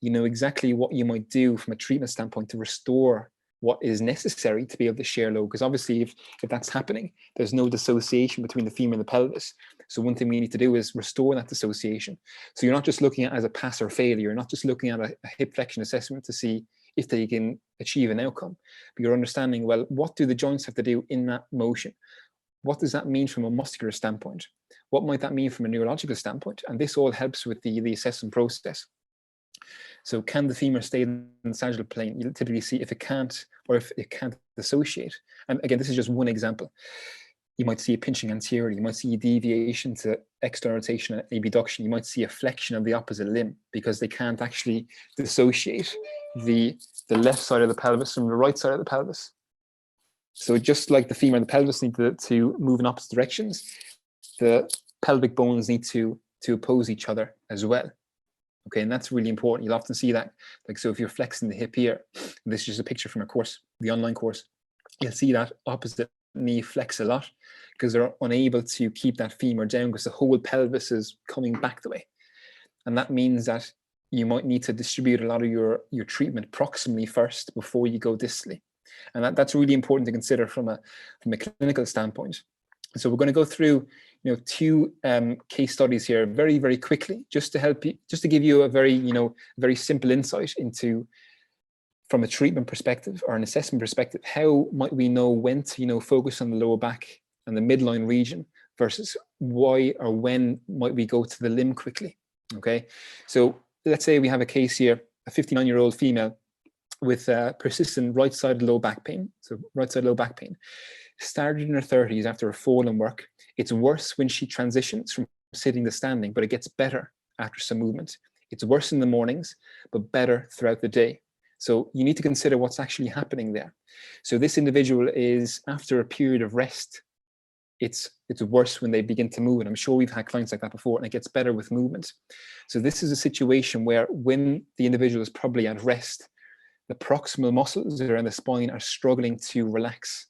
you know exactly what you might do from a treatment standpoint to restore what is necessary to be able to share load. Because obviously if that's happening, there's no dissociation between the femur and the pelvis. So one thing we need to do is restore that dissociation. So you're not just looking at it as a pass or failure. You're not just looking at a hip flexion assessment to see if they can achieve an outcome, but you're understanding, well, what do the joints have to do in that motion? What does that mean from a muscular standpoint? What might that mean from a neurological standpoint? And this all helps with the assessment process. So can the femur stay in the sagittal plane? You'll typically see if it can't, or if it can't dissociate. And again, this is just one example. You might see a pinching anteriorly. You might see a deviation to external rotation and abduction. You might see a flexion of the opposite limb because they can't actually dissociate the left side of the pelvis from the right side of the pelvis. So just like the femur and the pelvis need to move in opposite directions, the pelvic bones need to oppose each other as well. Okay, and that's really important. You'll often see that, like, so if you're flexing the hip here, this is just a picture from a course, the online course, you'll see that opposite knee flex a lot because they're unable to keep that femur down because the whole pelvis is coming back the way. And that means that you might need to distribute a lot of your treatment proximally first before you go distally. And that's really important to consider from a clinical standpoint. So we're going to go through, you know, two case studies here very, very quickly, just to help you, just to give you a very, you know, very simple insight into, from a treatment perspective or an assessment perspective, how might we know when to, you know, focus on the lower back and the midline region versus why or when might we go to the limb quickly. Okay, so let's say we have a case here, a 59-year-old female with persistent right-sided low back pain. So right-sided low back pain. Started in her 30s after a fall in work. It's worse when she transitions from sitting to standing, but it gets better after some movement. It's worse in the mornings, but better throughout the day. So you need to consider what's actually happening there. So this individual is, after a period of rest, it's worse when they begin to move. And I'm sure we've had clients like that before, and it gets better with movement. So this is a situation where when the individual is probably at rest, the proximal muscles around the spine are struggling to relax.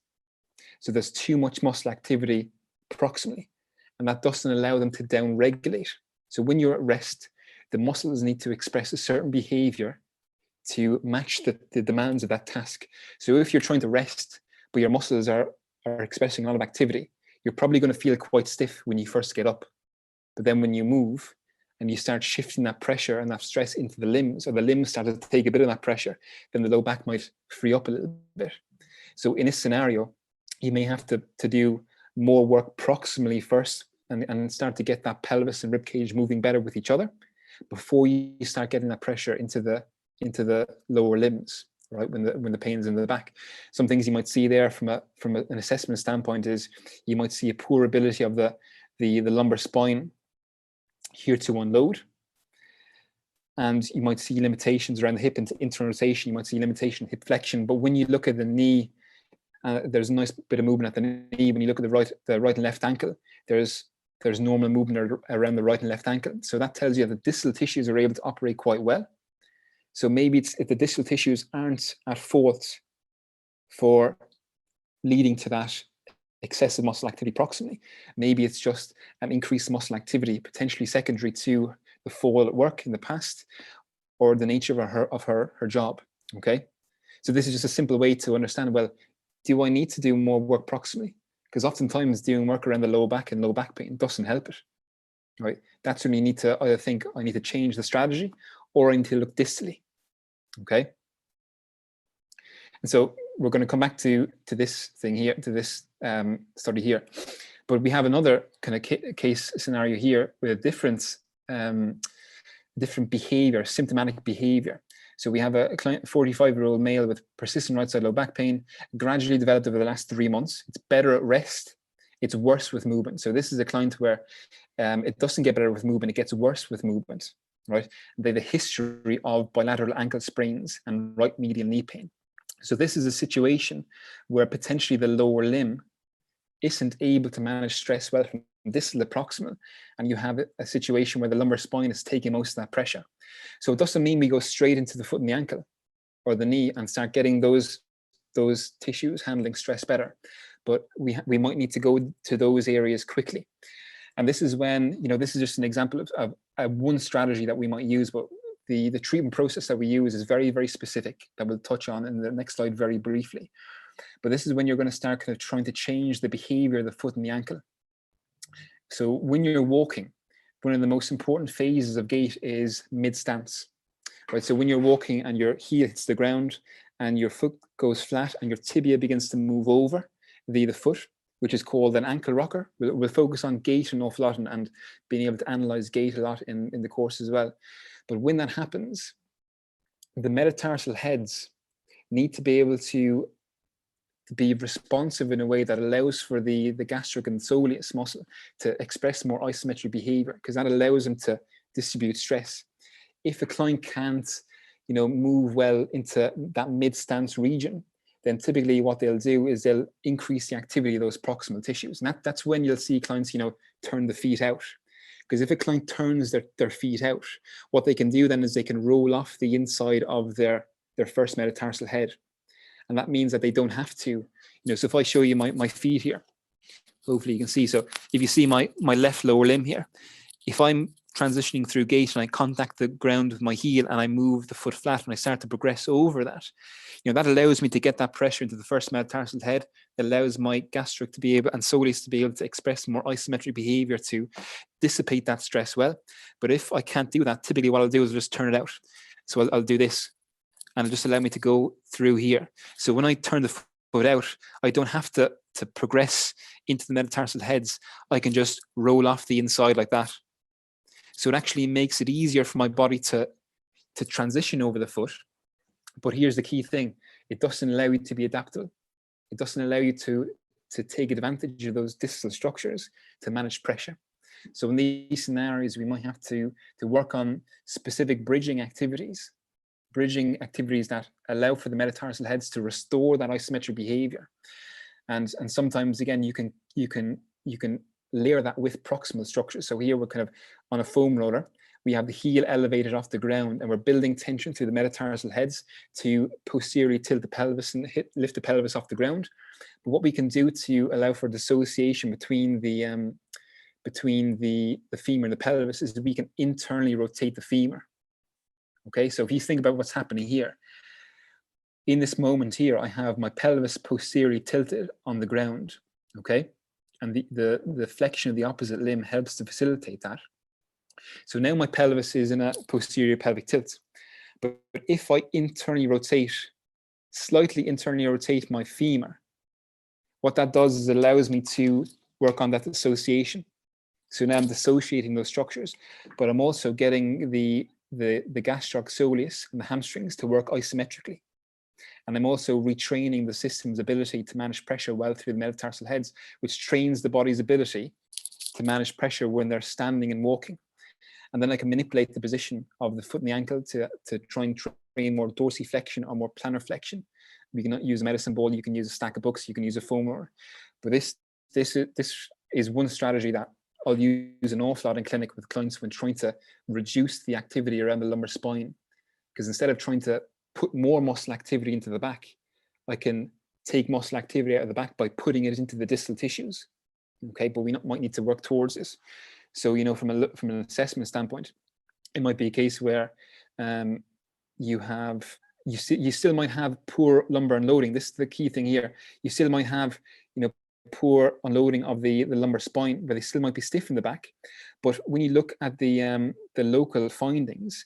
So there's too much muscle activity proximally, and that doesn't allow them to down-regulate. So when you're at rest, the muscles need to express a certain behavior to match the demands of that task. So if you're trying to rest, but your muscles are expressing a lot of activity, you're probably going to feel quite stiff when you first get up. But then when you move and you start shifting that pressure and that stress into the limbs, or the limbs start to take a bit of that pressure, then the low back might free up a little bit. So in this scenario, you may have to do more work proximally first and start to get that pelvis and rib cage moving better with each other before you start getting that pressure into the lower limbs, right? When the pain's in the back. Some things you might see there from an assessment standpoint is you might see a poor ability of the lumbar spine here to unload. And you might see limitations around the hip into internal rotation. You might see limitation in hip flexion. But when you look at the knee, there's a nice bit of movement at the knee. When you look at the right and left ankle, there's normal movement around the right and left ankle. So that tells you that the distal tissues are able to operate quite well. So maybe it's if the distal tissues aren't at fault for leading to that excessive muscle activity proximally, maybe it's just an increased muscle activity, potentially secondary to the fall at work in the past or the nature of her job. Okay, so this is just a simple way to understand, well, do I need to do more work proximally? Because oftentimes doing work around the low back and low back pain doesn't help it, right? That's when you need to either think, I need to change the strategy, or I need to look distally, okay? And so we're going to come back to this thing here, to this study here. But we have another kind of case scenario here with a different behavior, symptomatic behavior. So we have a client, 45-year-old male with persistent right side low back pain, gradually developed over the last 3 months. It's better at rest. It's worse with movement. So this is a client where it doesn't get better with movement. It gets worse with movement, right? They have a history of bilateral ankle sprains and right medial knee pain. So this is a situation where potentially the lower limb isn't able to manage stress well from distal to proximal, and you have a situation where the lumbar spine is taking most of that pressure. So it doesn't mean we go straight into the foot and the ankle or the knee and start getting those tissues handling stress better, but we might need to go to those areas quickly. And this is when, this is just an example of one strategy that we might use, but the treatment process that we use is very, very specific, that we'll touch on in the next slide very briefly. But this is when you're going to start kind of trying to change the behavior of the foot and the ankle. So when you're walking, one of the most important phases of gait is mid-stance, right? So when you're walking and your heel hits the ground and your foot goes flat and your tibia begins to move over the foot, which is called an ankle rocker. We'll focus on gait an awful lot and being able to analyze gait a lot in the course as well. But when that happens, the metatarsal heads need to be able to be responsive in a way that allows for the gastric and soleus muscle to express more isometric behavior, because that allows them to distribute stress. If a client can't, move well into that mid-stance region, then typically what they'll do is they'll increase the activity of those proximal tissues. And that's when you'll see clients, turn the feet out. Because if a client turns their feet out, what they can do then is they can roll off the inside of their first metatarsal head. And that means that they don't have to, so if I show you my feet here, hopefully you can see. So if you see my left lower limb here, if I'm transitioning through gait and I contact the ground with my heel and I move the foot flat and I start to progress over that, that allows me to get that pressure into the first metatarsal head. It allows my gastric to be able and soleus to be able to express more isometric behavior to dissipate that stress well. But if I can't do that, typically what I'll do is I'll just turn it out. So I'll do this and it'll just allow me to go through here. So when I turn the foot out, I don't have to progress into the metatarsal heads. I can just roll off the inside like that. So it actually makes it easier for my body to transition over the foot. But here's the key thing. It doesn't allow you to be adaptable. It doesn't allow you to take advantage of those distal structures to manage pressure. So in these scenarios, we might have to work on specific bridging activities that allow for the metatarsal heads to restore that isometric behavior. And sometimes, again, you can layer that with proximal structures. So here we're kind of on a foam roller. We have the heel elevated off the ground and we're building tension through the metatarsal heads to posteriorly tilt the pelvis and lift the pelvis off the ground. But what we can do to allow for dissociation between the femur and the pelvis is that we can internally rotate the femur. Okay, so if you think about what's happening here, in this moment here, I have my pelvis posteriorly tilted on the ground, okay? And the flexion of the opposite limb helps to facilitate that. So now my pelvis is in a posterior pelvic tilt. But if I slightly internally rotate my femur, what that does is it allows me to work on that dissociation. So now I'm dissociating those structures, but I'm also getting the gastroc soleus and the hamstrings to work isometrically. And I'm also retraining the system's ability to manage pressure well through the metatarsal heads, which trains the body's ability to manage pressure when they're standing and walking. And then I can manipulate the position of the foot and the ankle to try and train more dorsiflexion or more plantar flexion. We can use a medicine ball, you can use a stack of books, you can use a foam roller. But this is one strategy that I'll use an awful lot in clinic with clients when trying to reduce the activity around the lumbar spine. Because instead of trying to put more muscle activity into the back, I can take muscle activity out of the back by putting it into the distal tissues. Okay, but we might need to work towards this. So, from an assessment standpoint, it might be a case where you still might have poor lumbar unloading. This is the key thing here. You still might have, poor unloading of the lumbar spine, but they still might be stiff in the back. But when you look at the local findings,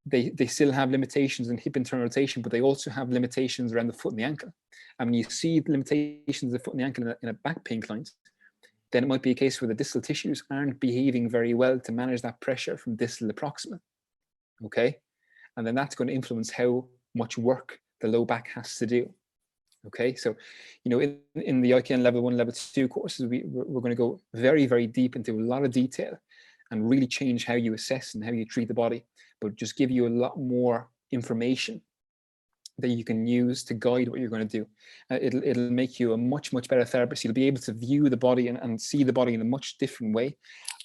they still have limitations in hip internal rotation, but they also have limitations around the foot and the ankle. And when you see limitations of the foot and the ankle in a back pain client, then it might be a case where the distal tissues aren't behaving very well to manage that pressure from distal to proximal. Okay, and then that's going to influence how much work the low back has to do. Okay, so in the IKN level 1, level 2 courses, we're going to go very, very deep into a lot of detail and really change how you assess and how you treat the body, but just give you a lot more information that you can use to guide what you're going to do. It'll make you a much better therapist. You'll be able to view the body and see the body in a much different way,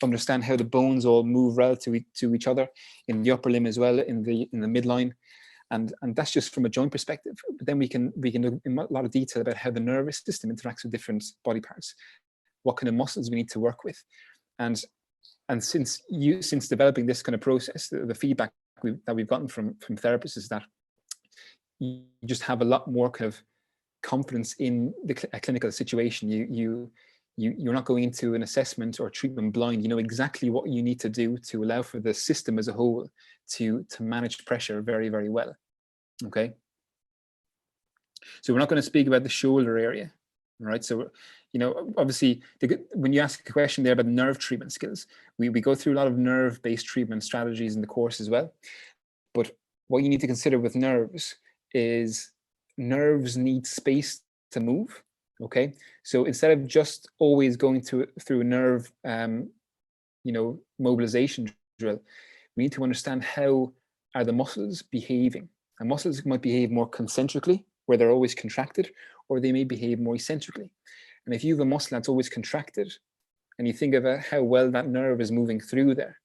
understand how the bones all move relative to each other in the upper limb as well, in the midline, and that's just from a joint perspective. But then we can look in a lot of detail about how the nervous system interacts with different body parts, what kind of muscles we need to work with, and since developing this kind of process, the feedback that we've gotten from therapists is that you just have a lot more kind of confidence in a clinical situation. You're not going into an assessment or treatment blind. You know exactly what you need to do to allow for the system as a whole to manage pressure very, very well. Okay. So we're not going to speak about the shoulder area. All right. So, you know, obviously, when you ask a question there about nerve treatment skills, we go through a lot of nerve-based treatment strategies in the course as well. But what you need to consider with nerves is nerves need space to move. Okay, so instead of just always going through a nerve, mobilization drill, we need to understand how are the muscles behaving. And muscles might behave more concentrically, where they're always contracted, or they may behave more eccentrically. And if you have a muscle that's always contracted, and you think about how well that nerve is moving through there,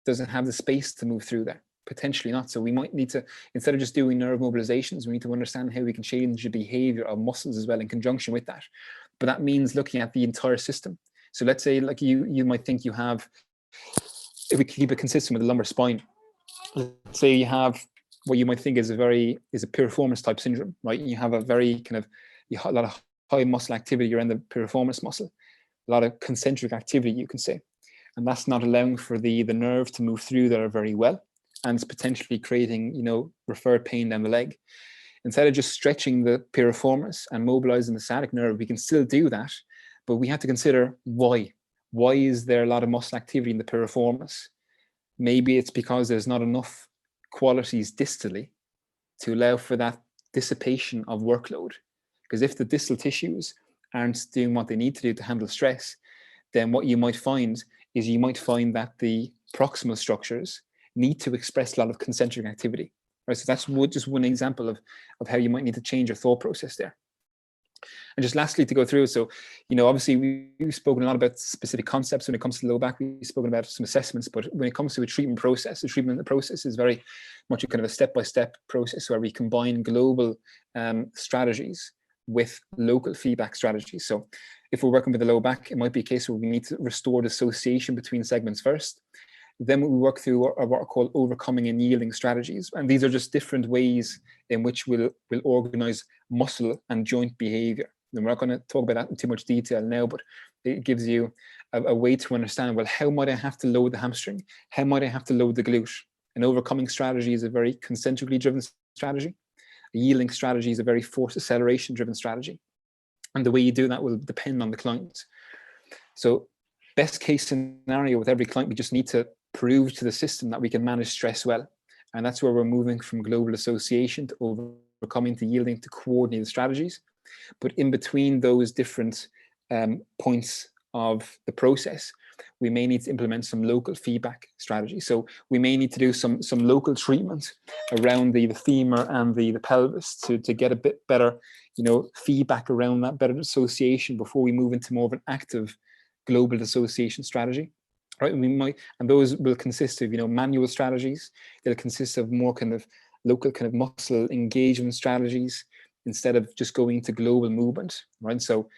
does it have the space to move through there? Potentially not. So we might need to, instead of just doing nerve mobilizations, we need to understand how we can change the behavior of muscles as well in conjunction with that. But that means looking at the entire system. So let's say, like you might think you have, if we keep it consistent with the lumbar spine, let's say you have what you might think is a piriformis type syndrome, right? You have a lot of high muscle activity around the piriformis muscle, a lot of concentric activity, you can say, and that's not allowing for the nerve to move through there very well, and it's potentially creating, referred pain down the leg. Instead of just stretching the piriformis and mobilizing the sciatic nerve, we can still do that, but we have to consider why. Why is there a lot of muscle activity in the piriformis? Maybe it's because there's not enough qualities distally to allow for that dissipation of workload. Because if the distal tissues aren't doing what they need to do to handle stress, then what you might find is that the proximal structures need to express a lot of concentric activity. Right? So that's just one example of how you might need to change your thought process there. And just lastly, to go through, so, obviously we've spoken a lot about specific concepts when it comes to low back. We've spoken about some assessments, but when it comes to a treatment process, the treatment process is very much a kind of a step-by-step process where we combine global strategies with local feedback strategies. So if we're working with the low back, it might be a case where we need to restore the association between segments first. Then we work through what are called overcoming and yielding strategies. And these are just different ways in which we'll organize muscle and joint behavior. And we're not going to talk about that in too much detail now, but it gives you a way to understand, well, how might I have to load the hamstring? How might I have to load the glute? An overcoming strategy is a very concentrically driven strategy. A yielding strategy is a very force acceleration driven strategy. And the way you do that will depend on the client. So best case scenario with every client, we just need to prove to the system that we can manage stress well. And that's where we're moving from global association to overcoming to yielding to coordinated strategies. But in between those different points of the process, we may need to implement some local feedback strategy. So we may need to do some local treatment around the femur and the pelvis to get a bit better, feedback around that, better association before we move into more of an active global dissociation strategy. Right, and those will consist of manual strategies. They'll consist of more kind of local kind of muscle engagement strategies instead of just going to global movement. Right, so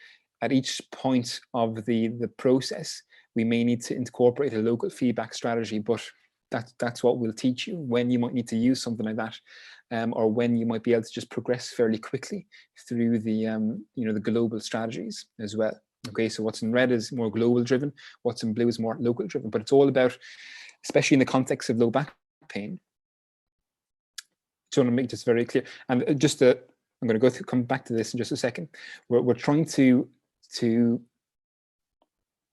at each point of the process, we may need to incorporate a local feedback strategy, but that's what we'll teach you when you might need to use something like that, or when you might be able to just progress fairly quickly through the the global strategies as well. Okay, so what's in red is more global driven, what's in blue is more local driven, but it's all about, especially in the context of low back pain. So I want to make this very clear. And I'm going to come back to this in just a second. We're trying to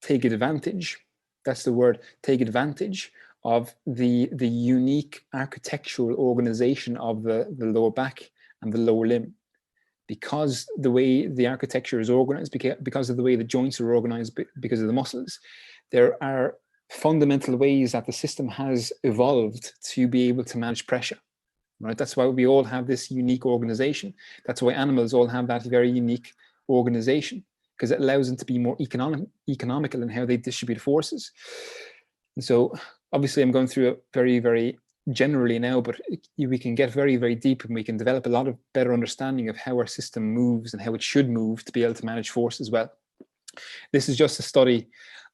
take advantage, that's the word, take advantage of the unique architectural organization of the lower back and the lower limb. Because the way the architecture is organized, because of the way the joints are organized, because of the muscles, there are fundamental ways that the system has evolved to be able to manage pressure. right? That's why we all have this unique organization. That's why animals all have that very unique organization, because it allows them to be more economical in how they distribute forces. And so obviously I'm going through it very, very generally now, but we can get very, very deep, and we can develop a lot of better understanding of how our system moves and how it should move to be able to manage force as well. This is just a study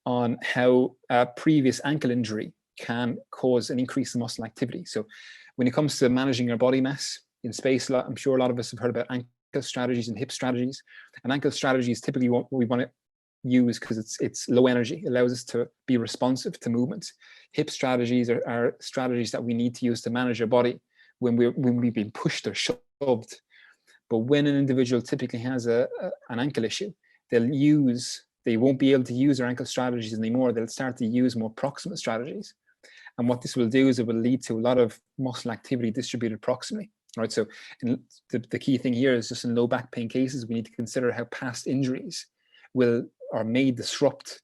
on how previous ankle injury can cause an increase in muscle activity. So when it comes to managing our body mass in space, I'm sure a lot of us have heard about ankle strategies and hip strategies. And ankle strategy is typically what we want to use because it's low energy. It allows us to be responsive to movement. Hip strategies are strategies that we need to use to manage our body when we've been pushed or shoved. But when an individual typically has an ankle issue, they won't be able to use their ankle strategies anymore. They'll start to use more proximal strategies. And what this will do is it will lead to a lot of muscle activity distributed proximally. Right. So the key thing here is just in low back pain cases, we need to consider how past injuries may disrupt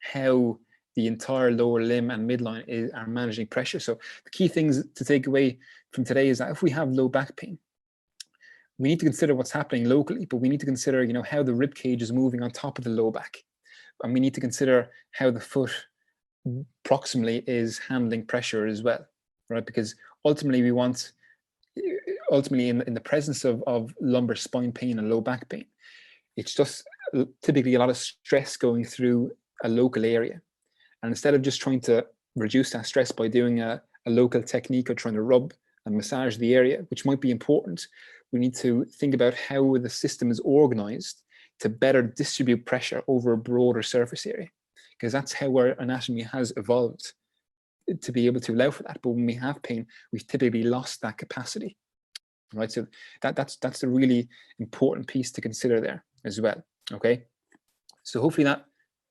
how the entire lower limb and midline are managing pressure. So the key things to take away from today is that if we have low back pain, we need to consider what's happening locally, but we need to consider, how the rib cage is moving on top of the low back. And we need to consider how the foot proximally is handling pressure as well, right? Because ultimately in the presence of lumbar spine pain and low back pain, it's just typically a lot of stress going through a local area. And instead of just trying to reduce that stress by doing a local technique or trying to rub and massage the area, which might be important, we need to think about how the system is organized to better distribute pressure over a broader surface area, because that's how our anatomy has evolved to be able to allow for that. But when we have pain, we've typically lost that capacity, right? So that's a really important piece to consider there as well, okay? So hopefully that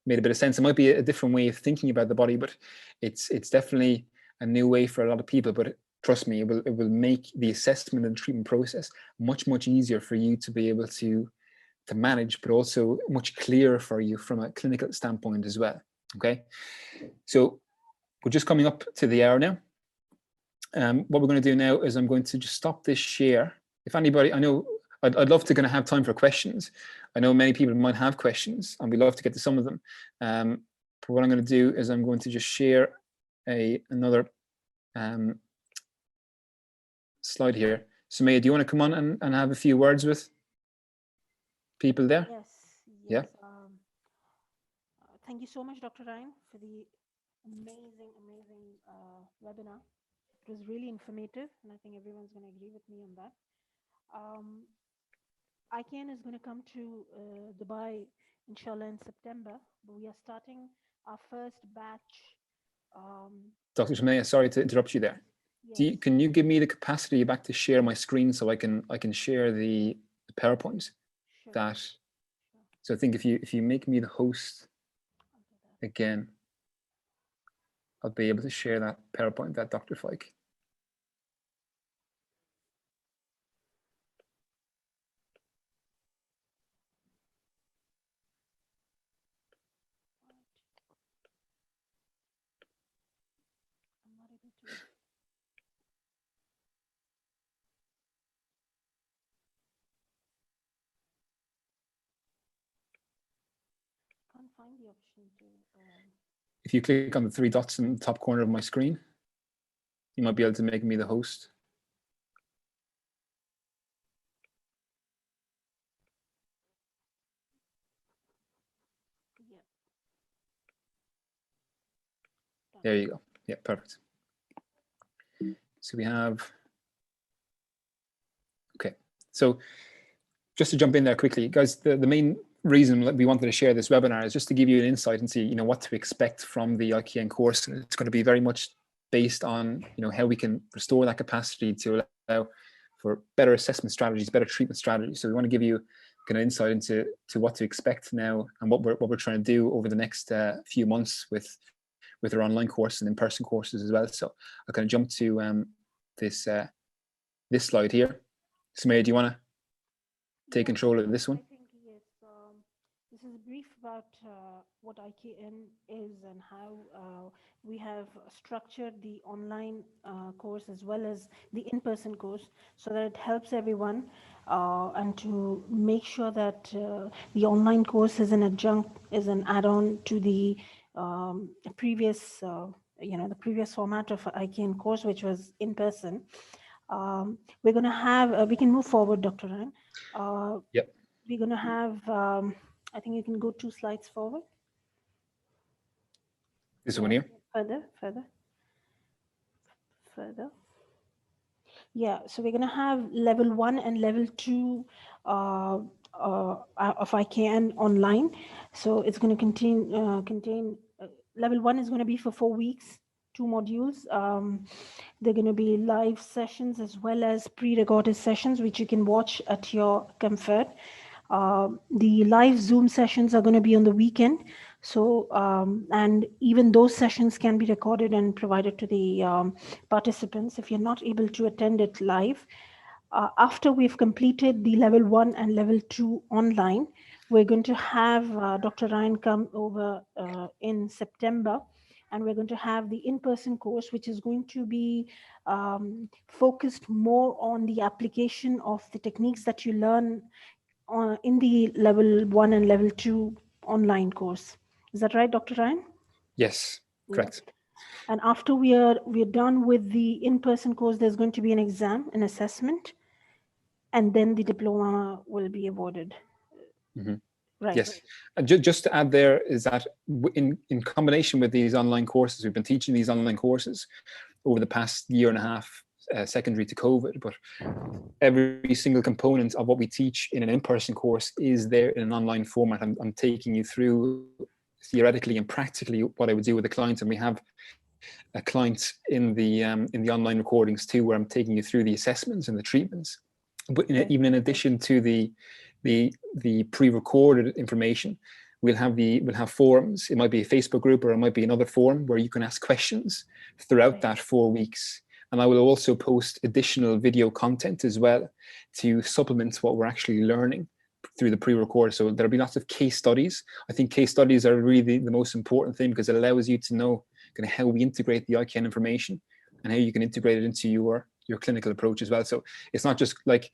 made a bit of sense. It might be a different way of thinking about the body, but it's definitely a new way for a lot of people. But trust me, it will make the assessment and treatment process much, much easier for you to be able to manage, but also much clearer for you from a clinical standpoint as well, okay? So we're just coming up to the hour now. What we're going to do now is I'm going to just stop this share. If anybody, I know I'd love to kind of have time for questions. I know many people might have questions, and we'd love to get to some of them. But what I'm going to do is I'm going to just share another slide here. Sumaya, do you want to come on and have a few words with people there? Yes. Yeah. Thank you so much, Dr. Ryan, for the amazing webinar. It was really informative, and I think everyone's going to agree with me on that. IKN is going to come to Dubai, inshallah, in September, but we are starting our first batch. Dr. Sumaya, sorry to interrupt you there. Yes. Can you give me the capacity back to share my screen so I can share the PowerPoint? Sure. So I think if you make me the host again, I'll be able to share that PowerPoint, that Dr. Fike. Find the option to if you click on the three dots in the top corner of my screen, you might be able to make me the host. Yeah. There you go. Yeah, perfect. So we have, okay. So just to jump in there quickly, guys, the main reason that we wanted to share this webinar is just to give you an insight and see, what to expect from the IKN course. And it's going to be very much based on, how we can restore that capacity to allow for better assessment strategies, better treatment strategies. So we want to give you kind of insight into what to expect now and what we're trying to do over the next few months with our online course and in-person courses as well. So I'll kind of jump to this slide here. Sumaya, do you want to take control of this one? I think, yes. This is brief about what IKN is and how we have structured the online course as well as the in-person course so that it helps everyone and to make sure that the online course is an adjunct, is an add-on to the previous, the previous format of IKN course, which was in person. We're going to have, we can move forward, Dr. Ryan. Yep. We're going to have, I think you can go 2 slides forward. This one here? Further. Yeah, so we're going to have level 1 and level 2 of IKN online. So it's going to contain level 1 is going to be for 4 weeks, 2 modules. They're going to be live sessions as well as pre-recorded sessions, which you can watch at your comfort. The live Zoom sessions are going to be on the weekend. So, and even those sessions can be recorded and provided to the participants if you're not able to attend it live. After we've completed the level 1 and level 2 online, we're going to have Dr. Ryan come over in September, and we're going to have the in-person course, which is going to be focused more on the application of the techniques that you learn in the level 1 and level 2 online course. Is that right, Dr. Ryan? Yes, correct. Yeah. And after we're done with the in-person course, there's going to be an exam, an assessment, and then the diploma will be awarded. Mm-hmm. Right. Yes. And just to add there is that in combination with these online courses, we've been teaching these online courses over the past year and a half, secondary to COVID, but every single component of what we teach in an in-person course is there in an online format. I'm taking you through theoretically and practically what I would do with a client, and we have a client in the online recordings too, where I'm taking you through the assessments and the treatments. But even in addition to the pre-recorded information, we'll have forums. It might be a Facebook group or it might be another forum where you can ask questions throughout that 4 weeks. And I will also post additional video content as well to supplement what we're actually learning through the pre-record. So there'll be lots of case studies. I think case studies are really the most important thing because it allows you to know kind of how we integrate the IKN information and how you can integrate it into your clinical approach as well. So it's not just like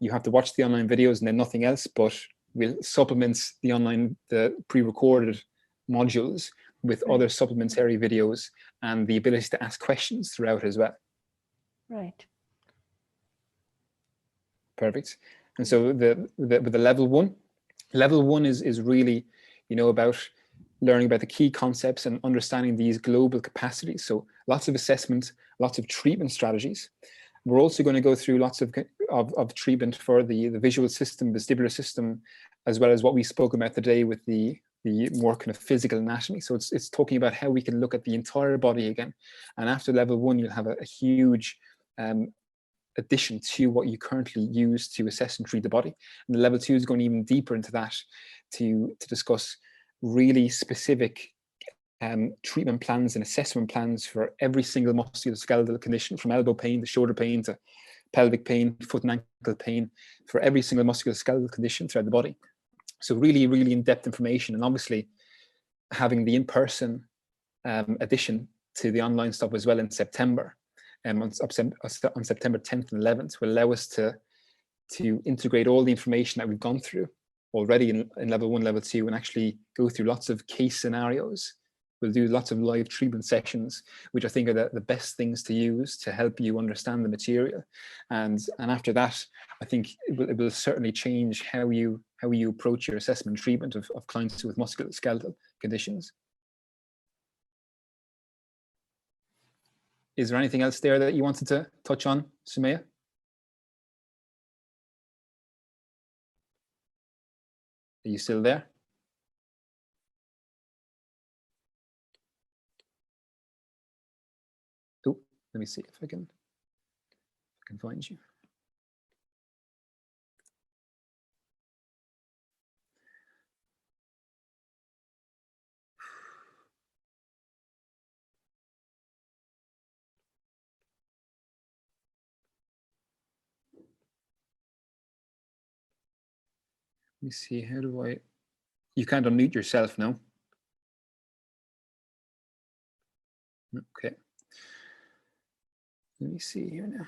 you have to watch the online videos and then nothing else, but we'll supplement the pre-recorded modules with other supplementary videos and the ability to ask questions throughout as well. Right. Perfect. And so with the level one is really, about learning about the key concepts and understanding these global capacities. So lots of assessment, lots of treatment strategies. We're also going to go through lots of treatment for the visual system, vestibular system, as well as what we spoke about today with the more kind of physical anatomy. So it's talking about how we can look at the entire body again. And after level 1, you'll have a huge addition to what you currently use to assess and treat the body. And the level 2 is going even deeper into that to discuss really specific treatment plans and assessment plans for every single musculoskeletal condition, from elbow pain to shoulder pain to pelvic pain, foot and ankle pain, for every single musculoskeletal condition throughout the body. So really, really in-depth information, and obviously having the in-person addition to the online stuff as well in September, on September 10th and 11th, will allow us to integrate all the information that we've gone through already in level 1, level 2, and actually go through lots of case scenarios. We'll do lots of live treatment sessions, which I think are the best things to use to help you understand the material. And after that, I think it will certainly change how you approach your assessment and treatment of clients with musculoskeletal conditions. Is there anything else there that you wanted to touch on, Sumaya? Are you still there? Oh, let me see if I can find you. Let me see, how do I You can't unmute yourself, no? Okay. Let me see here now.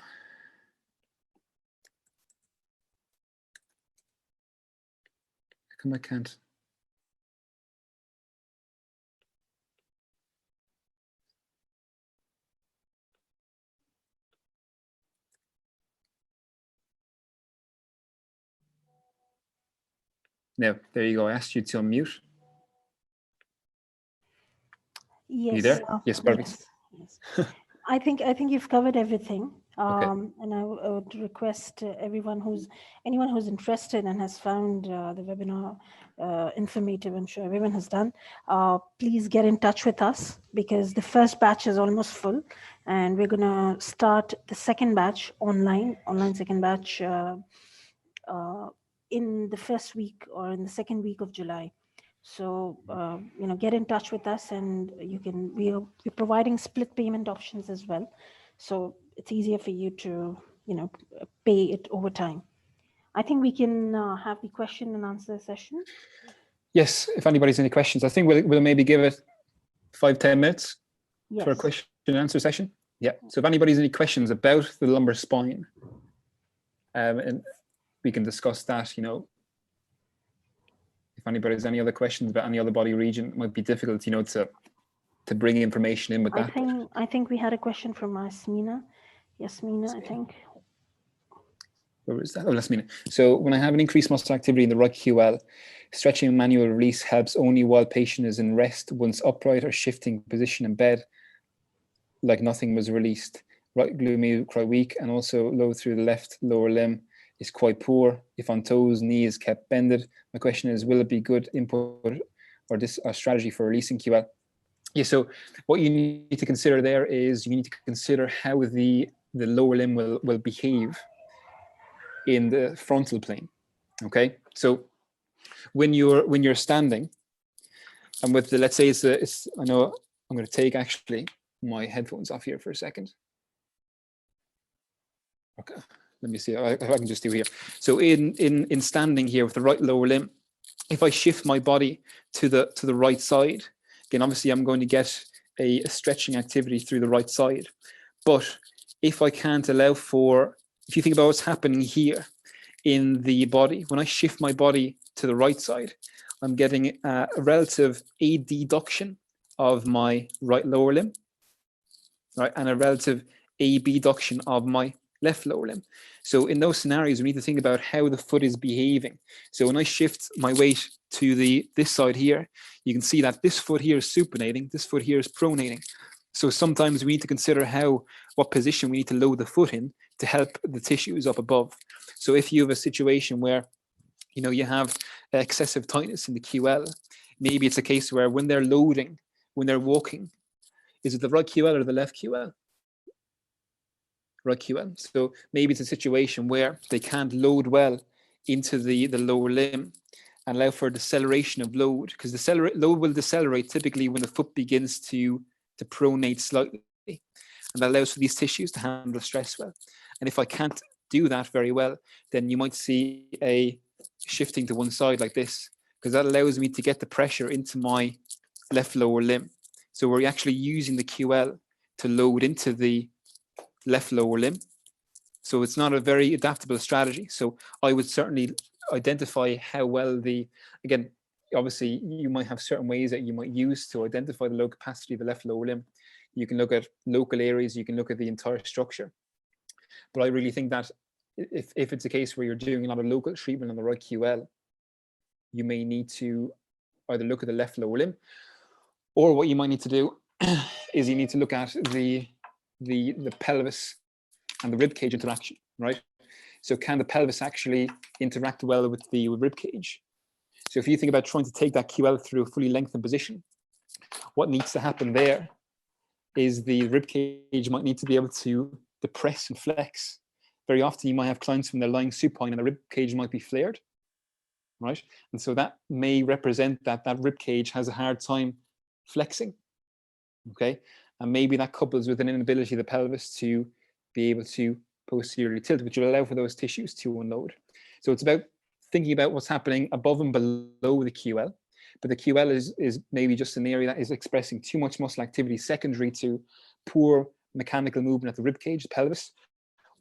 How come I can't? No, there you go. I asked you to unmute. Yes. Are you there? Yes, perfect. Yes. I think you've covered everything. Okay. And I would request anyone who's interested and has found the webinar informative. I'm sure everyone has done. Please get in touch with us, because the first batch is almost full, and we're gonna start the second batch online second batch in the first week or in the second week of July. So, get in touch with us, and we're providing split payment options as well. So it's easier for you to, pay it over time. I think we can have the question and answer session. Yes, if anybody's any questions, I think we'll maybe give it 5-10 minutes for a Yes. question and answer session. Yeah. So if anybody's any questions about the lumbar spine, and we can discuss that, if anybody has any other questions about any other body region, it might be difficult, to bring information in with that. I think we had a question from Yasmina, I think. Where is that? Oh, that's Yasmina. So when I have an increased muscle activity in the right QL, stretching and manual release helps only while patient is in rest. Once upright or shifting position in bed, like nothing was released. Right glute medial quite weak, and also low through the left lower limb is quite poor. If on toes, knee is kept bended. My question is, will it be good input or strategy for releasing QL? Yeah, so what you need to consider there is you need to consider how the lower limb will behave in the frontal plane. Okay, so when you're standing, and with the, let's say it's I know I'm going to take actually my headphones off here for a second. Okay, let me see if I can just do here. So in standing here with the right lower limb, if I shift my body to the right side, again, obviously I'm going to get a stretching activity through the right side. But if I can't allow for, if you think about what's happening here in the body, when I shift my body to the right side, I'm getting a relative adduction of my right lower limb, right, and a relative abduction of my left lower limb. So in those scenarios, we need to think about how the foot is behaving. So when I shift my weight to this side here, you can see that this foot here is supinating, this foot here is pronating. So sometimes we need to consider what position we need to load the foot in to help the tissues up above. So if you have a situation where you have excessive tightness in the QL, maybe it's a case where when they're loading, when they're walking, is it the right QL or the left QL? Right QL. So maybe it's a situation where they can't load well into the lower limb and allow for deceleration of load, because the load will decelerate typically when the foot begins to pronate slightly, and that allows for these tissues to handle stress well. And if I can't do that very well, then you might see a shifting to one side like this, because that allows me to get the pressure into my left lower limb. So we're actually using the QL to load into the left lower limb. So it's not a very adaptable strategy. So I would certainly identify how well again, obviously you might have certain ways that you might use to identify the low capacity of the left lower limb. You can look at local areas, you can look at the entire structure. But I really think that if it's a case where you're doing a lot of local treatment on the right QL, you may need to either look at the left lower limb, or what you might need to do is you need to look at the pelvis and the rib cage interaction, right? So can the pelvis actually interact well with the rib cage? So if you think about trying to take that QL through a fully lengthened position, what needs to happen there is the rib cage might need to be able to depress and flex. Very often you might have clients when they're lying supine and the rib cage might be flared, right? And so that may represent that rib cage has a hard time flexing, okay? And maybe that couples with an inability of the pelvis to be able to posteriorly tilt, which will allow for those tissues to unload. So it's about thinking about what's happening above and below the QL. but the QL is maybe just an area that is expressing too much muscle activity secondary to poor mechanical movement at the rib cage, the pelvis,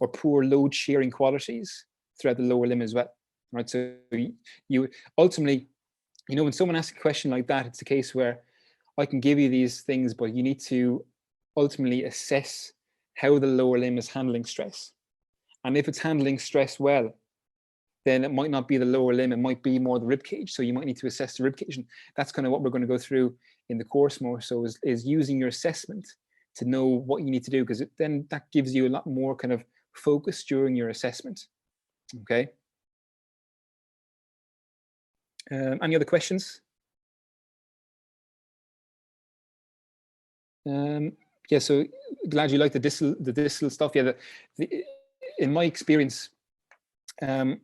or poor load sharing qualities throughout the lower limb as well. Right. So you ultimately, you know, when someone asks a question like that, it's a case where I can give you these things, but you need to ultimately assess how the lower limb is handling stress. And if it's handling stress well, then it might not be the lower limb, it might be more the rib cage. So you might need to assess the rib cage. And that's kind of what we're going to go through in the course more so, is using your assessment to know what you need to do, because then that gives you a lot more kind of focus during your assessment. Okay. Any other questions? Yeah, so glad you like the distal stuff. Yeah, in my experience, the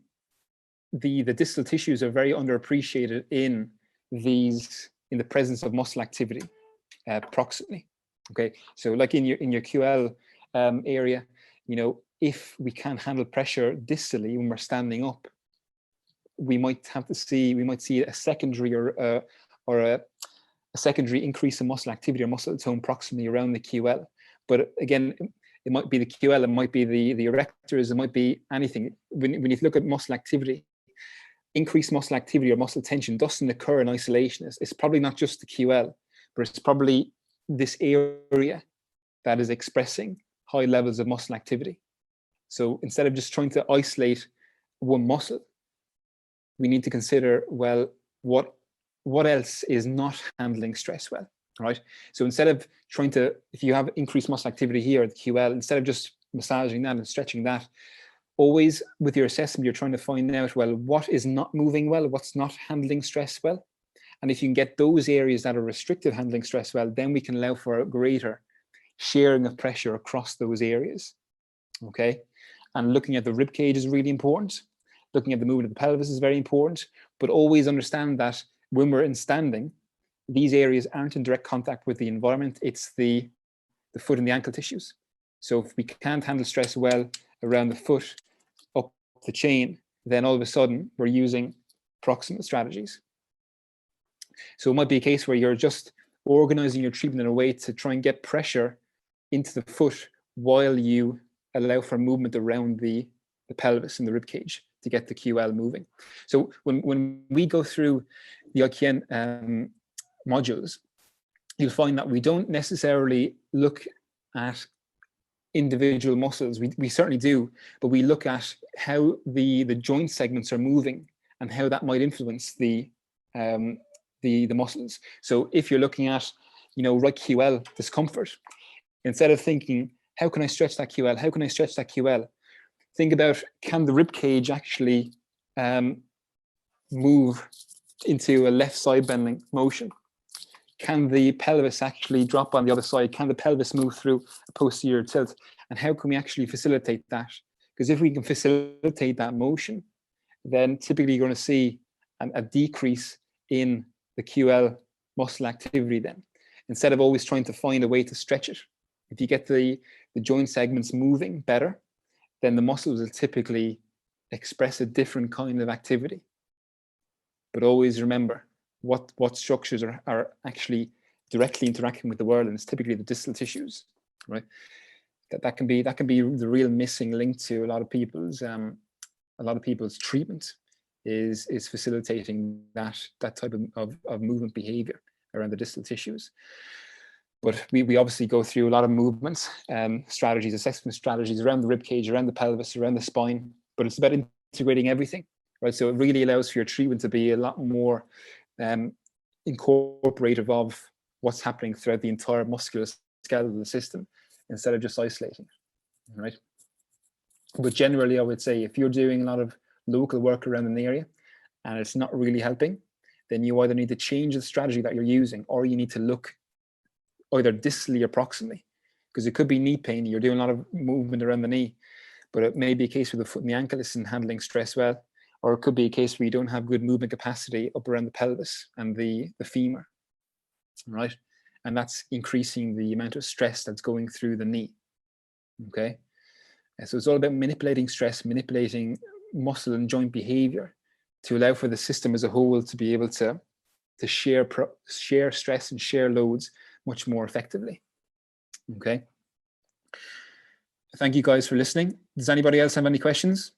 distal tissues are very underappreciated in the presence of muscle activity proximally. Okay, so like in your QL area, you know, if we can't handle pressure distally when we're standing up, we might see a secondary or a secondary increase in muscle activity or muscle tone proximally around the QL. But again, it might be the QL, it might be the erectors, it might be anything. When you look at muscle activity, increased muscle activity or muscle tension doesn't occur in isolation. It's probably not just the QL, but it's probably this area that is expressing high levels of muscle activity. So instead of just trying to isolate one muscle, we need to consider, well, what else is not handling stress well, right? So instead of trying to, if you have increased muscle activity here at the QL, instead of just massaging that and stretching that, always with your assessment, you're trying to find out, well, what is not moving well, what's not handling stress well. And if you can get those areas that are restricted handling stress well, then we can allow for a greater sharing of pressure across those areas, okay? And looking at the rib cage is really important. Looking at the movement of the pelvis is very important, but always understand that when we're in standing, these areas aren't in direct contact with the environment. It's the foot and the ankle tissues. So if we can't handle stress well around the foot up the chain, then all of a sudden we're using proximal strategies. So it might be a case where you're just organizing your treatment in a way to try and get pressure into the foot while you allow for movement around the pelvis and the rib cage to get the QL moving. So when we go through the IKN modules, you'll find that we don't necessarily look at individual muscles. We certainly do, but we look at how the joint segments are moving and how that might influence the muscles. So if you're looking at, you know, right QL discomfort, instead of thinking, how can I stretch that QL? How can I stretch that QL? Think about, can the rib cage actually move into a left side bending motion? Can the pelvis actually drop on the other side? Can the pelvis move through a posterior tilt? And how can we actually facilitate that? Because if we can facilitate that motion, then typically you're going to see a decrease in the QL muscle activity then, instead of always trying to find a way to stretch it. If you get the joint segments moving better, then the muscles will typically express a different kind of activity. But always remember what structures are actually directly interacting with the world, and it's typically the distal tissues, right? That can be the real missing link to a lot of people's treatment is facilitating that type of movement behavior around the distal tissues. But we obviously go through a lot of movements, strategies, assessment strategies around the rib cage, around the pelvis, around the spine, but it's about integrating everything, right? So it really allows for your treatment to be a lot more incorporative of what's happening throughout the entire musculoskeletal system instead of just isolating, right? But generally, I would say if you're doing a lot of local work around an area and it's not really helping, then you either need to change the strategy that you're using, or you need to look either distally or proximally, because it could be knee pain. You're doing a lot of movement around the knee, but it may be a case where the foot and the ankle isn't handling stress well, or it could be a case where you don't have good movement capacity up around the pelvis and the femur, right? And that's increasing the amount of stress that's going through the knee, okay? And so it's all about manipulating stress, manipulating muscle and joint behavior to allow for the system as a whole to be able to to share stress and share loads much more effectively. Okay. Thank you guys for listening. Does anybody else have any questions?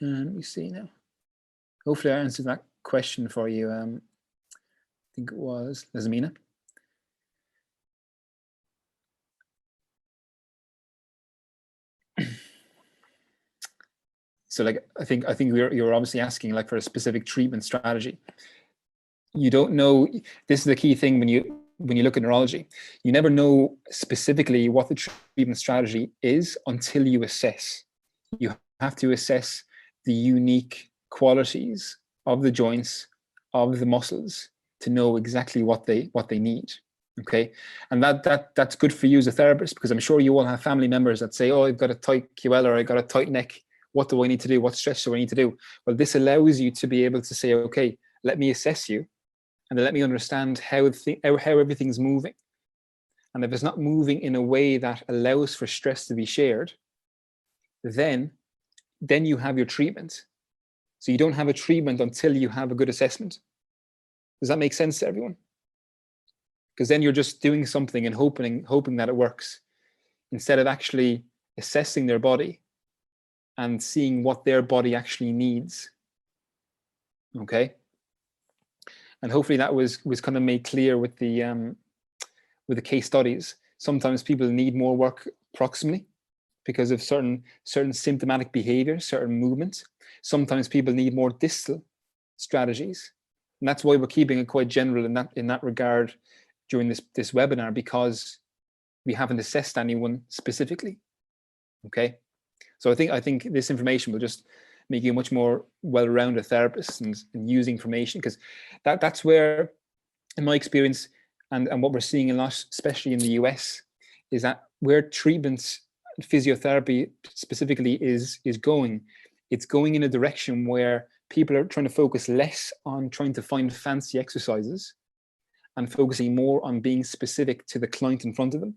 Let me see now. Hopefully I answered that question for you. I think it was Lazmina. So like, I think you're obviously asking like for a specific treatment strategy. You don't know, this is the key thing when you look at neurology, you never know specifically what the treatment strategy is until you assess. You have to assess the unique qualities of the joints, of the muscles, to know exactly what they need. Okay, and that's good for you as a therapist, because I'm sure you all have family members that say, oh, I've got a tight QL, or I've got a tight neck. What do I need to do? What stretch do I need to do? Well, this allows you to be able to say, okay, let me assess you, and let me understand how everything's moving. And if it's not moving in a way that allows for stress to be shared, then you have your treatment. So you don't have a treatment until you have a good assessment. Does that make sense to everyone? Because then you're just doing something and hoping that it works, instead of actually assessing their body and seeing what their body actually needs. Okay. And hopefully that was kind of made clear with the case studies. Sometimes people need more work proximally because of certain symptomatic behaviors, certain movements. Sometimes people need more distal strategies, and that's why we're keeping it quite general in that regard during this webinar, because we haven't assessed anyone specifically. Okay, so I think this information will just make you a much more well-rounded therapist, and use information, because that's where, in my experience, and what we're seeing a lot, especially in the US, is that where treatment, physiotherapy specifically, is going, it's going in a direction where people are trying to focus less on trying to find fancy exercises and focusing more on being specific to the client in front of them.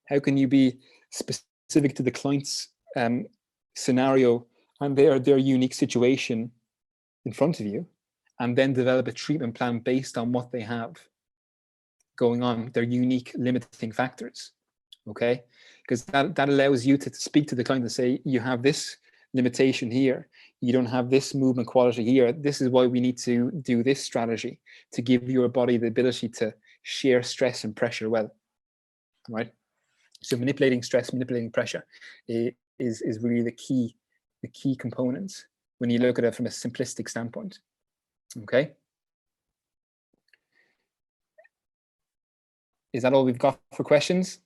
How can you be specific to the client's scenario and their unique situation in front of you, and then develop a treatment plan based on what they have going on, their unique limiting factors? Okay, because that allows you to speak to the client and say, you have this limitation here, you don't have this movement quality here, this is why we need to do this strategy to give your body the ability to share stress and pressure well, right? So manipulating stress, manipulating pressure is really the key components when you look at it from a simplistic standpoint. Okay, is that all we've got for questions?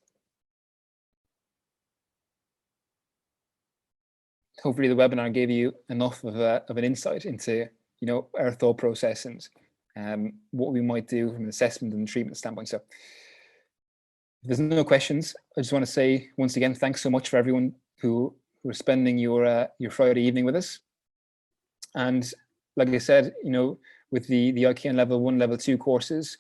Hopefully the webinar gave you enough of an insight into, you know, our thought process and what we might do from an assessment and treatment standpoint. So if there's no questions, I just want to say once again, thanks so much for everyone who are spending your Friday evening with us. And like I said, you know, with the IKN level 1, level 2 courses,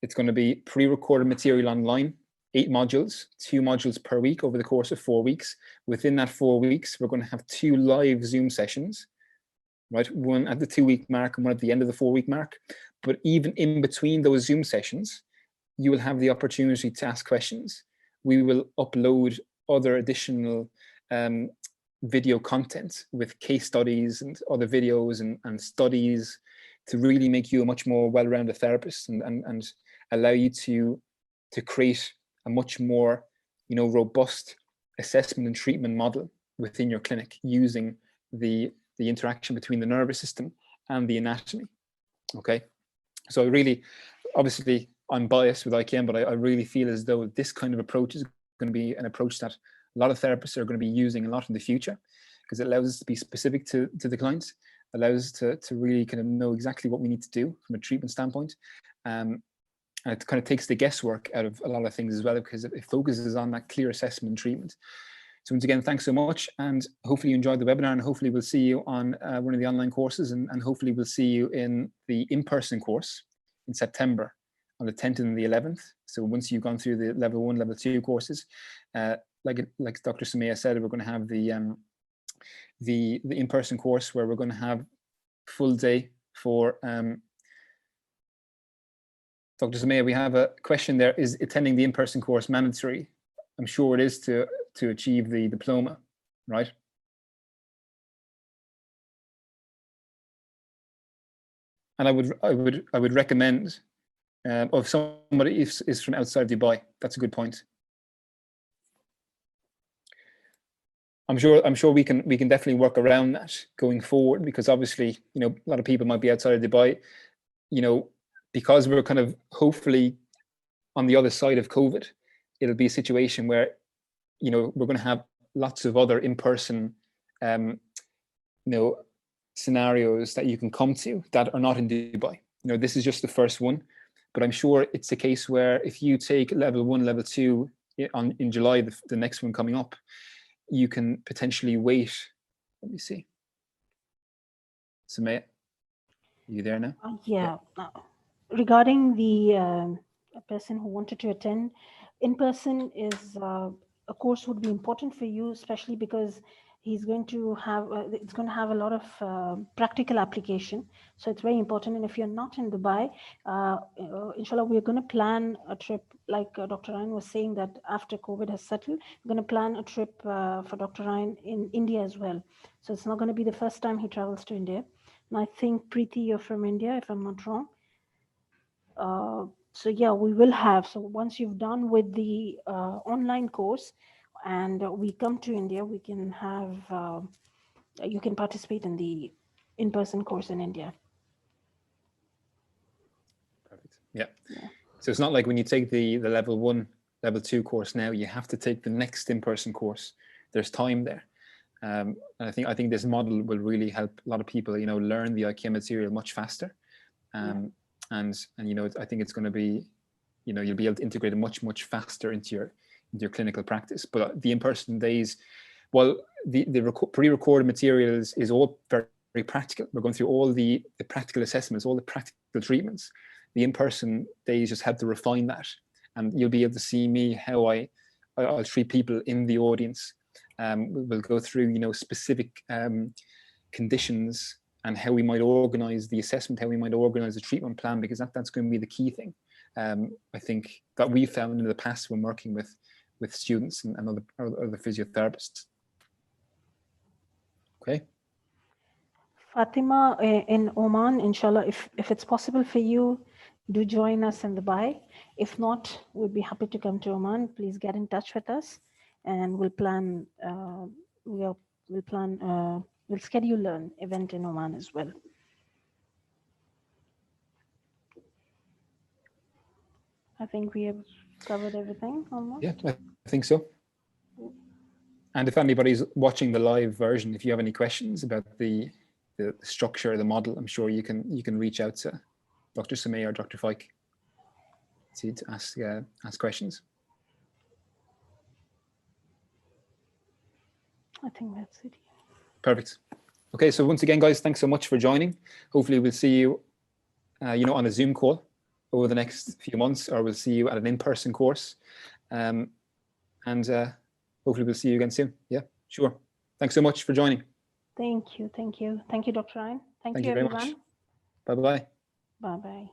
it's going to be pre-recorded material online, 8 modules, 2 modules per week over the course of 4 weeks. Within that 4 weeks, we're going to have 2 live Zoom sessions, right? One at the 2-week mark and one at the end of the 4-week mark. But even in between those Zoom sessions, you will have the opportunity to ask questions. We will upload other additional video content with case studies and other videos and studies to really make you a much more well-rounded therapist and allow you to create a much more, you know, robust assessment and treatment model within your clinic, using the interaction between the nervous system and the anatomy. Okay, so really, obviously I'm biased with IKN, but I really feel as though this kind of approach is going to be an approach that a lot of therapists are going to be using a lot in the future, because it allows us to be specific to the clients, allows us to really kind of know exactly what we need to do from a treatment standpoint. And it kind of takes the guesswork out of a lot of things as well, because it focuses on that clear assessment and treatment. So once again, thanks so much, and hopefully you enjoyed the webinar, and hopefully we'll see you on one of the online courses, and hopefully we'll see you in the in-person course in September on the 10th and the 11th. So once you've gone through the level 1, level 2 courses, like Dr. Sumaya said, we're going to have the in-person course where we're going to have full day for Dr. Sumaya. We have a question there: is attending the in-person course mandatory? I'm sure it is to achieve the diploma, right? And I would recommend, if somebody is from outside Dubai, that's a good point. I'm sure we can definitely work around that going forward, because obviously, you know, a lot of people might be outside of Dubai, you know, because we're kind of hopefully on the other side of COVID. It'll be a situation where, you know, we're going to have lots of other in-person, you know, scenarios that you can come to that are not in Dubai. You know, this is just the first one, but I'm sure it's a case where if you take level 1, level 2 in July, the next one coming up, you can potentially wait. Let me see. Sumaya, are you there now? Yeah. Regarding the person who wanted to attend, in person is a course would be important for you, especially because he's going to have it's going to have a lot of practical application. So it's very important. And if you're not in Dubai, inshallah, we're going to plan a trip. Like Dr. Ryan was saying, that after COVID has settled, we're going to plan a trip for Dr. Ryan in India as well. So it's not going to be the first time he travels to India. And I think, Preeti, you're from India, if I'm not wrong. So yeah, we will have. So once you've done with the online course and we come to India, we can have, you can participate in the in-person course in India. Perfect. Yeah. So it's not like when you take the level 1, level 2 course now, you have to take the next in-person course. There's time there. And I think this model will really help a lot of people, you know, learn the IKN material much faster. And you know, I think it's going to be, you know, you'll be able to integrate it much faster into your clinical practice. But the in-person days, well, the pre-recorded materials is all very, very practical. We're going through all the practical assessments, all the practical treatments. The in-person days just help to refine that, and you'll be able to see me how I'll treat people in the audience. We'll go through, you know, specific conditions and how we might organize the assessment, how we might organize the treatment plan, because that's going to be the key thing. I think that we found in the past when working with students and other physiotherapists. Okay. Fatima in Oman, inshallah, if it's possible for you, do join us in Dubai. If not, we'd be happy to come to Oman. Please get in touch with us, and we'll plan. We'll schedule an event in Oman as well. I think we have covered everything almost. Yeah, I think so. And if anybody's watching the live version, if you have any questions about the structure of the model, I'm sure you can reach out to Dr. Sumaya or Dr. Fike to ask questions. I think that's it. Perfect. Okay, so once again, guys, thanks so much for joining. Hopefully we'll see you, you know, on a Zoom call over the next few months, or we'll see you at an in-person course. And hopefully we'll see you again soon. Yeah, sure. Thanks so much for joining. Thank you. Thank you. Thank you, Dr. Ryan. Thank you, very everyone. much. Bye-bye. Bye-bye.